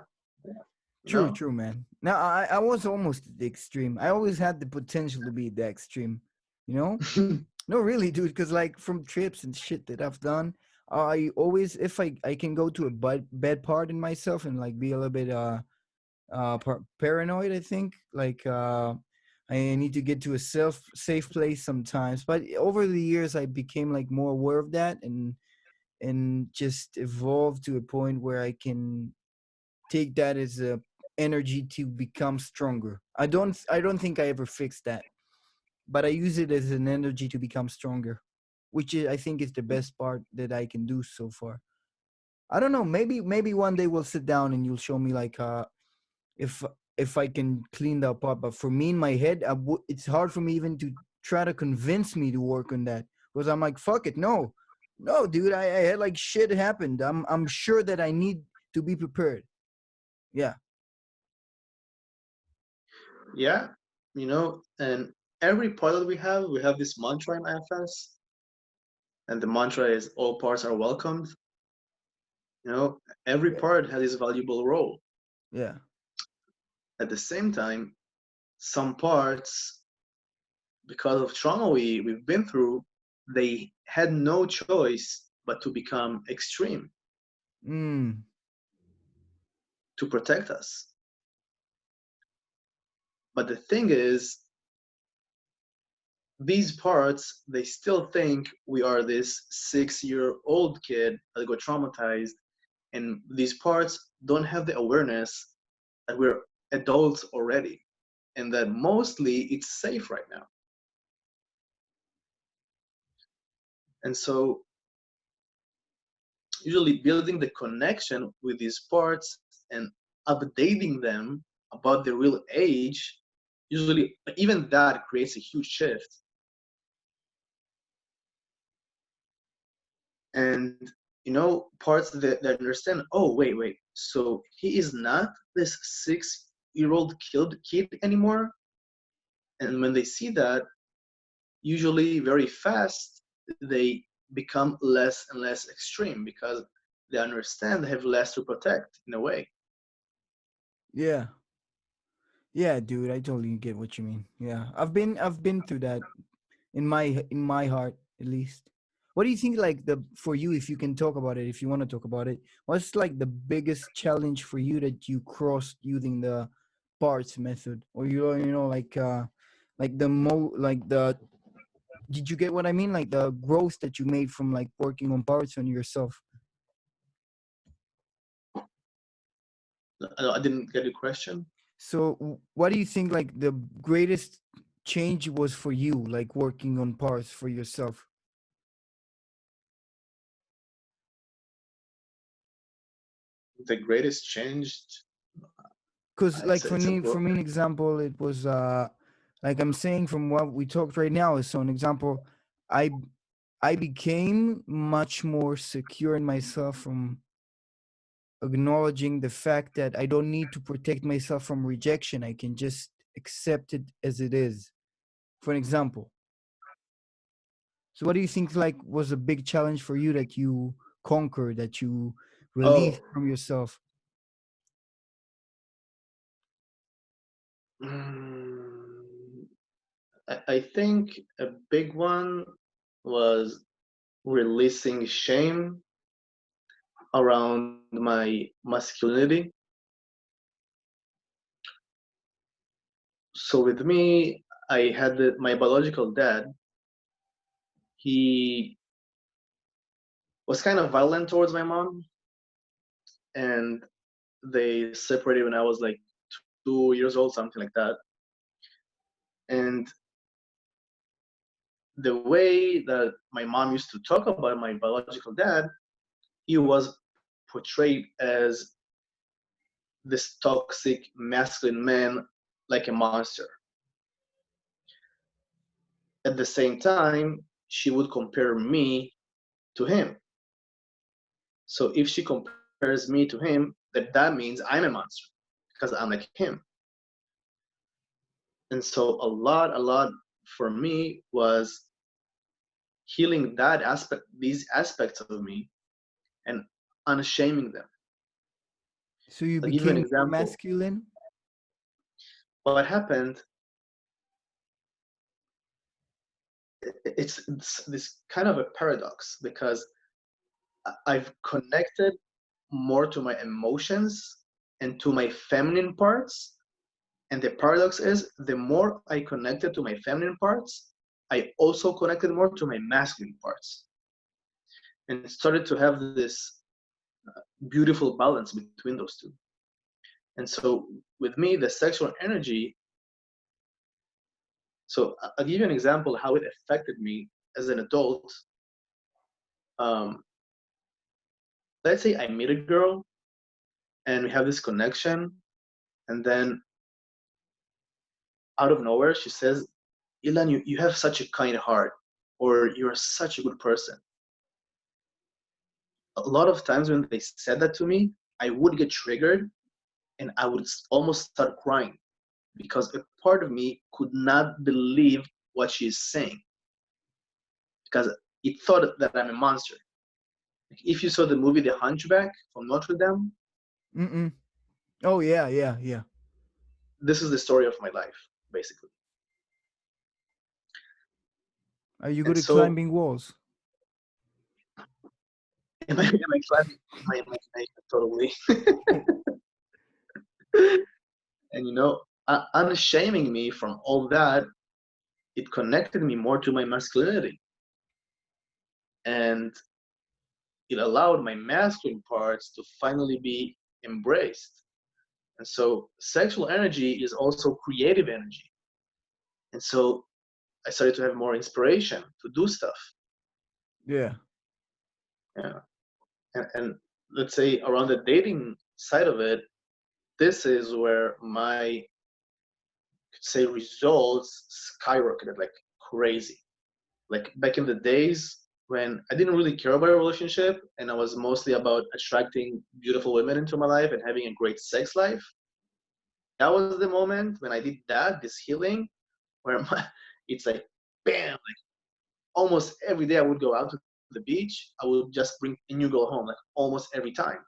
Yeah. true, No. true, man. Now I was almost at the extreme. I always had the potential to be the extreme. You know? No, really, dude. Because like from trips and shit that I've done, I always if I can go to a bad part in myself and like be a little bit paranoid. I think like I need to get to a safe place sometimes. But over the years, I became like more aware of that and just evolved to a point where I can take that as a energy to become stronger. I don't think I ever fixed that, but I use it as an energy to become stronger, which I think is the best part that I can do so far. I don't know. Maybe one day we'll sit down and you'll show me like if if I can clean that part. But for me in my head, it's hard for me even to try to convince me to work on that because I'm like, fuck it, no, no, dude. I had like shit happened. I'm sure that I need to be prepared. Yeah, Yeah, and every part that we have this mantra in IFS, and the mantra is all parts are welcomed. Every yeah, part has its valuable role. yeah. At the same time, some parts, because of trauma we've been through, they had no choice but to become extreme Mm, to protect us. But the thing is, these parts, they still think we are this 6-year-old kid that got traumatized, and these parts don't have the awareness that we're adults already and that mostly it's safe right now. And so usually building the connection with these parts and updating them about the real age, usually even that creates a huge shift. And parts that understand, oh, wait, so he is not this 6-year-old kid anymore. And when they see that, usually very fast, they become less and less extreme because they understand they have less to protect in a way. yeah, yeah, dude. I totally get what you mean. Yeah, I've been through that in my heart at least. what do you think like the for you, if you can talk about it, if you want to talk about it, what's like the biggest challenge for you that you crossed using the parts method, or like the like the did you get what I mean, like the growth that you made from like working on parts on yourself? I didn't get your question. So what do you think like the greatest change was for you, like working on parts for yourself? The greatest change, Because like it's a for broad. me an example, it was like I'm saying from what we talked right now is, so an example, i I became much more secure in myself from acknowledging the fact that I don't need to protect myself from rejection. I can just accept it as it is, for an example. So what do you think like was a big challenge for you that you conquered, that you Oh, released from yourself? mm, I think a big one was releasing shame around my masculinity. So with me, I had my biological dad. He was kind of violent towards my mom, and they separated when I was like 2 years old, something like that. And the way that my mom used to talk about my biological dad, he was portrayed as this toxic masculine man, like a monster. At the same time, she would compare me to him. So if she compares me to him, that means I'm a monster because I'm like him. And so a lot for me was healing that aspect, these aspects of me, and unshaming them. So you I'll give you an became more example. masculine? What happened, it's this kind of a paradox because I've connected more to my emotions and to my feminine parts. And the paradox is the more I connected to my feminine parts, I also connected more to my masculine parts and started to have this beautiful balance between those two. And so with me, the sexual energy, so I'll give you an example how it affected me as an adult. Um, let's say I meet a girl and we have this connection, and then out of nowhere, she says, Ilan, you have such a kind heart, or you're such a good person. A lot of times when they said that to me, I would get triggered and I would almost start crying because a part of me could not believe what she's saying because it thought that I'm a monster. Like if you saw the movie The Hunchback from Notre Dame, Mm-mm. Oh yeah, yeah, yeah. this is the story of my life, basically. Are you And good at so, climbing walls? am I climbing my imagination totally? And unshaming me from all that, it connected me more to my masculinity, and it allowed my masculine parts to finally be embraced. And so sexual energy is also creative energy. And so I started to have more inspiration to do stuff. Yeah. Yeah. And let's say around the dating side of it, this is where my could say results skyrocketed like crazy. Like back in the days when I didn't really care about a relationship and I was mostly about attracting beautiful women into my life and having a great sex life. That was the moment when I did that, this healing, where it's like, bam, like almost every day I would go out to the beach, I would just bring a new girl home, like almost every time.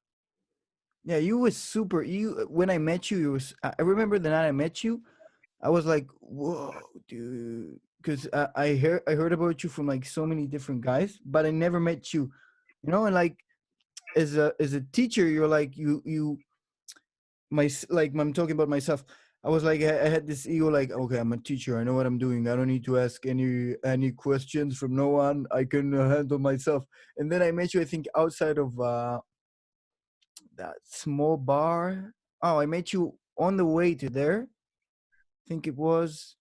Yeah, you was super. You when I met you, you was. I remember the night I met you. I was like, whoa, dude. because I heard about you from like so many different guys, but I never met you. And like as a teacher, you're like like I'm talking about myself. I was like I had this ego, like, okay, I'm a teacher, I know what I'm doing, I don't need to ask any questions from no one, I can handle myself. And then I met you, I think, outside of that small bar. Oh, I met you on the way to there. I think it was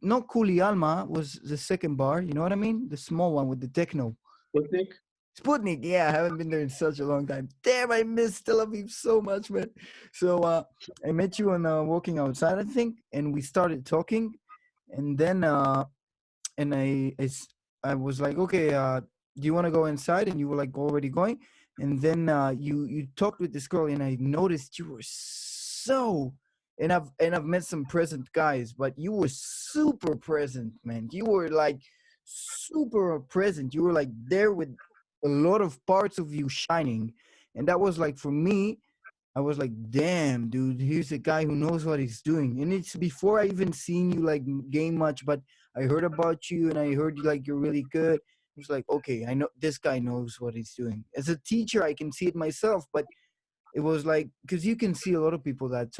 not Kuli Alma, was the second bar, you know what I mean, the small one with the techno. Sputnik? Sputnik, yeah, I haven't been there in such a long time. Damn, I miss Tel Aviv so much, man. So I met you on walking outside, I think, and we started talking, and then I was like, okay, do you want to go inside? And you were like already going, and then you talked with this girl, and I noticed you were so. And I've met some present guys, but you were super present, man. You were like super present. You were like there with a lot of parts of you shining, and that was like for me. I was like, damn, dude, here's a guy who knows what he's doing. And it's before I even seen you like game much, but I heard about you and I heard you like you're really good. It was like, okay, I know this guy knows what he's doing. As a teacher, I can see it myself, but it was like because you can see a lot of people that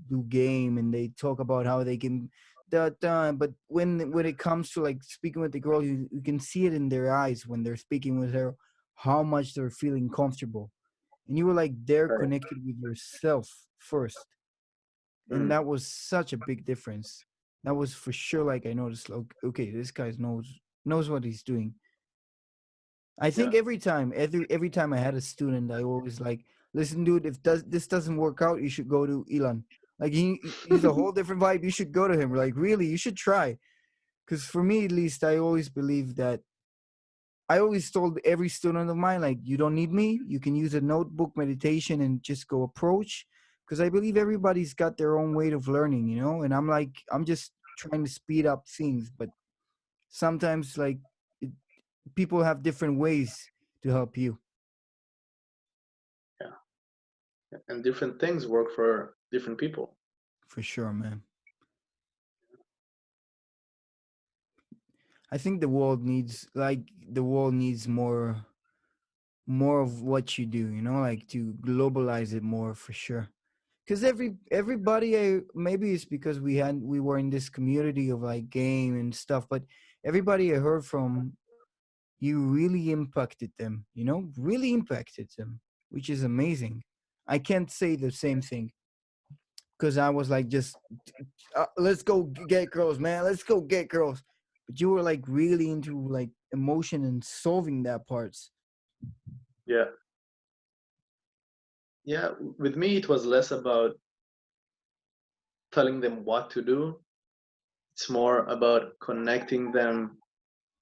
do game and they talk about how they can that but when it comes to like speaking with the girl, you can see it in their eyes when they're speaking with her, how much they're feeling comfortable. And you were like they're Right. connected with yourself first, and Mm, that was such a big difference. That was for sure, like I noticed, like, okay, this guy knows what he's doing. I yeah. think every time I had a student, I always like, listen, dude, if this doesn't work out, you should go to Ilan. Like he's a whole different vibe. You should go to him. Like really, you should try. Because for me, at least, I always believe that I always told every student of mine, like, you don't need me. You can use a notebook, meditation, and just go approach. Because I believe everybody's got their own way of learning, And I'm like, I'm just trying to speed up things, but sometimes like it, people have different ways to help you. Yeah. And different things work for different people. For sure, man. I think the world needs more of what you do, like to globalize it more for sure. Because everybody, maybe it's because we were in this community of like game and stuff, but everybody I heard from, you really impacted them, really impacted them, which is amazing. I can't say the same thing because I was like, just let's go get girls, man. Let's go get girls. But you were like really into like emotion and solving that parts. Yeah. Yeah. With me, it was less about telling them what to do. It's more about connecting them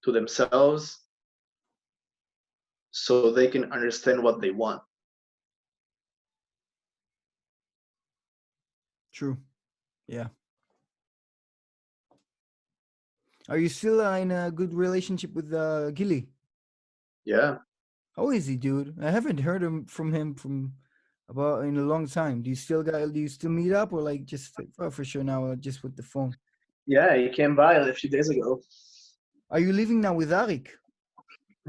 to themselves so they can understand what they want. True. Yeah. Are you still in a good relationship with Gilly? Yeah. How is he, dude? I haven't heard from him about in a long time. Do you still meet up or like just for sure now just with the phone? Yeah. He came by a few days ago. Are you living now with Arik?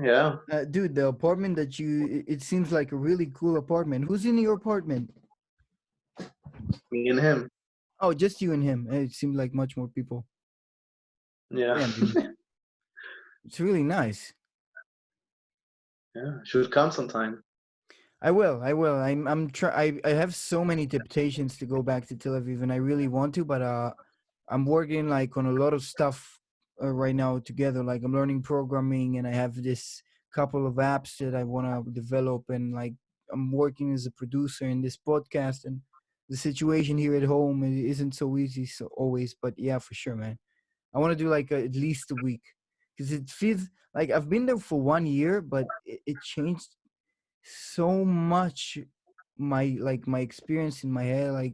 Yeah. Dude, the apartment that it seems like a really cool apartment. Who's in your apartment? Me and him. Oh, just you and him. It seemed like much more people. Yeah. Damn, dude. It's really nice. Yeah. Should come sometime. I will. I will. I'm try. I have so many temptations to go back to Tel Aviv, and I really want to, but I'm working like on a lot of stuff right now together. Like I'm learning programming, and I have this couple of apps that I want to develop, and like I'm working as a producer in this podcast, and the situation here at home isn't so easy so always. But yeah, for sure, man. I want to do like at least a week because it feels like I've been there for 1 year, but it changed so much my experience in my head, like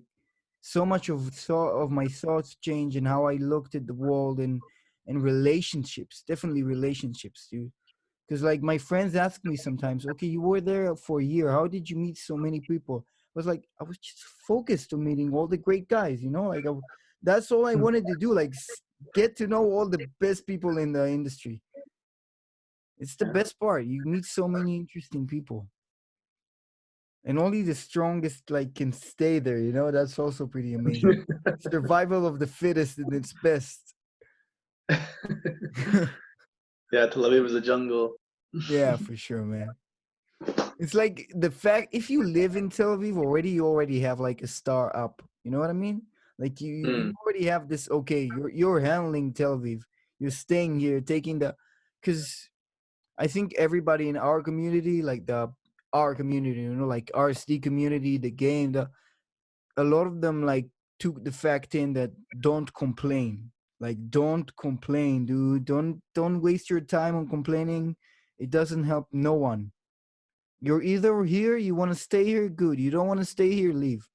so much of my thoughts change and how I looked at the world and relationships, definitely relationships, dude. Because like my friends ask me sometimes, okay, you were there for a year, how did you meet so many people? I was like, I was just focused on meeting all the great guys, like that's all I wanted to do, like get to know all the best people in the industry. It's the Yeah. best part. You meet so many interesting people. And only the strongest like can stay there, you know? That's also pretty amazing. Survival of the fittest in its best. Yeah, Tel Aviv is a jungle. Yeah, for sure, man. It's like the fact if you live in Tel Aviv already, you already have like a star up. You know what I mean? Like you Mm, already have this. Okay, you're handling Tel Aviv. You're staying here, taking the, because I think everybody in our community, like our community, you know, like RSD community, the game, a lot of them like took the fact in that don't complain. Like don't complain, dude. Don't waste your time on complaining. It doesn't help no one. You're either here, you want to stay here, good. You don't want to stay here, leave.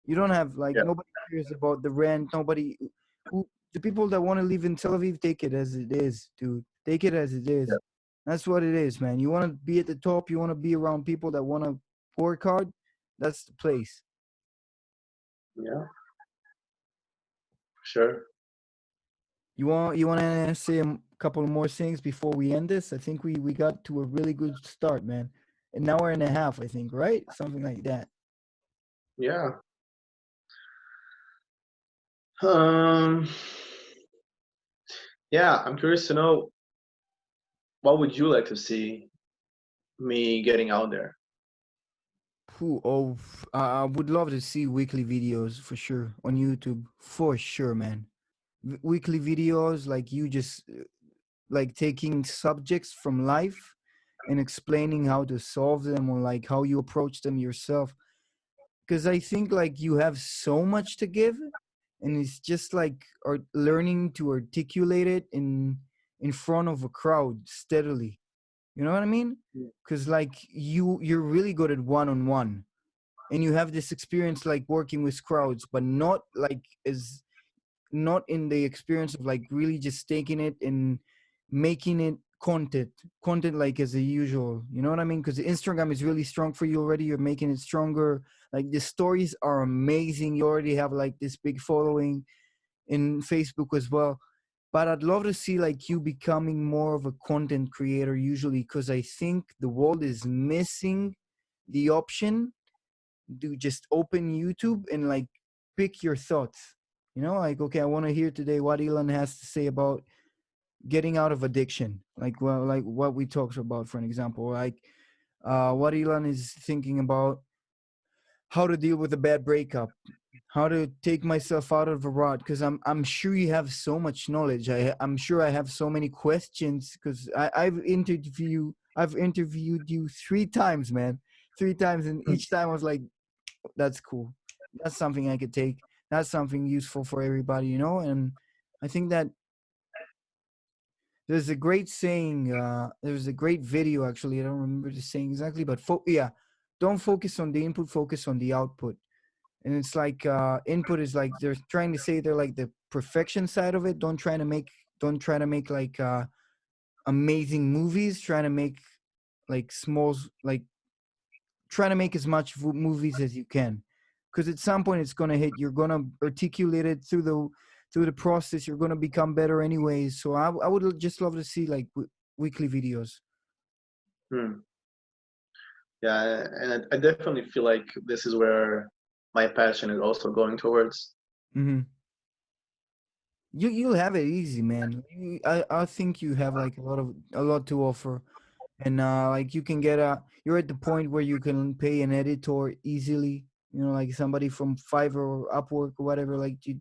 You don't have like yeah, nobody cares about the rent. Nobody who the people that want to live in Tel Aviv take it as it is, dude. Take it as it yeah, is. That's what it is, man. You want to be at the top. You want to be around people that want to work hard. That's the place. yeah, sure. You want to say a couple more things before we end this? I think we got to a really good start, man. An hour and a half, I think, right? Something like that. Yeah. Um, yeah, I'm curious to know what would you like to see me getting out there? I would love to see weekly videos for sure on YouTube, for sure, man. Weekly videos like you just like taking subjects from life and explaining how to solve them or like how you approach them yourself. Because I think like you have so much to give, and it's just like learning to articulate it in front of a crowd steadily. You know what I mean? Mm. Because like you're really good at one on one, and you have this experience like working with crowds, but not like as not in the experience of like really just taking it and making it content like as a usual. You know what I mean? Because Instagram is really strong for you already. You're making it stronger. Like the stories are amazing. You already have like this big following in Facebook as well. But I'd love to see like you becoming more of a content creator usually, because I think the world is missing the option to just open YouTube and like pick your thoughts. You know, like okay, I want to hear today what Ilan has to say about getting out of addiction. Like well, like what we talked about, for an example, like what Ilan is thinking about how to deal with a bad breakup, how to take myself out of a rut. Because I'm sure you have so much knowledge. I'm sure I have so many questions because I've interviewed you 3 times, man, 3 times, and each time I was like, that's cool. That's something I could take. That's something useful for everybody, you know. And I think that there's a great saying. There's a great video actually. I don't remember the saying exactly, but yeah, don't focus on the input, focus on the output. And it's like input is like they're trying to say they're like the perfection side of it. Don't try to make like amazing movies. Trying to make like like trying to make as much movies as you can, because at some point it's gonna hit. You're gonna articulate it through the process. You're gonna become better anyways. So I would just love to see like weekly videos. Hmm. Yeah, and I definitely feel like this is where my passion is also going towards. Mm-hmm. You'll have it easy, man. I think you have like a lot to offer, and like you can get you're at the point where you can pay an editor easily. You know, like somebody from Fiverr or Upwork or whatever, like to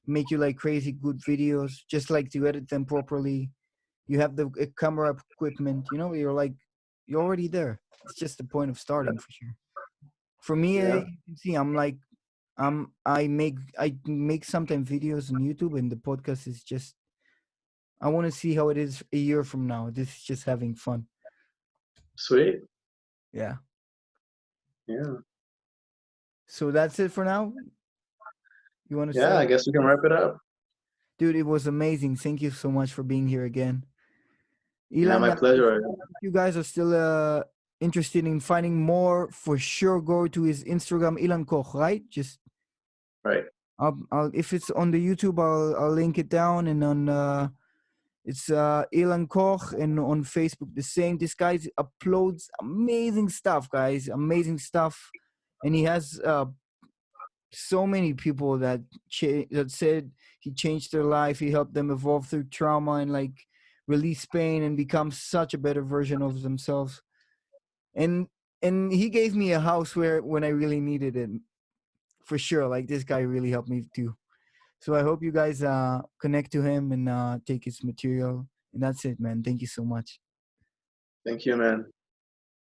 make you like crazy good videos, just like to edit them properly. You have the camera equipment. You know, you're already there. It's just the point of starting for sure. For me, Yeah, you can see I'm like I make sometimes videos on YouTube, and the podcast is just I want to see how it is a year from now. This is just having fun. sweet. Yeah. Yeah, So that's it for now. You want to yeah. I say, guess we can wrap it up. dude? It was amazing. Thank you so much for being here again, Yeah, Ilan. my pleasure. If you guys are still interested in finding more, for sure go to his Instagram, Ilan Koch. Right? Just Right. I'll if it's on the YouTube, I'll link it down, and on it's Ilan Koch, and on Facebook the same. This guy uploads amazing stuff, guys, amazing stuff, and he has so many people that that said he changed their life. He helped them evolve through trauma and like release pain and become such a better version of themselves. And he gave me a house where when I really needed it, for sure. Like this guy really helped me too. So I hope you guys connect to him and take his material. And that's it, man. Thank you so much. Thank you, man.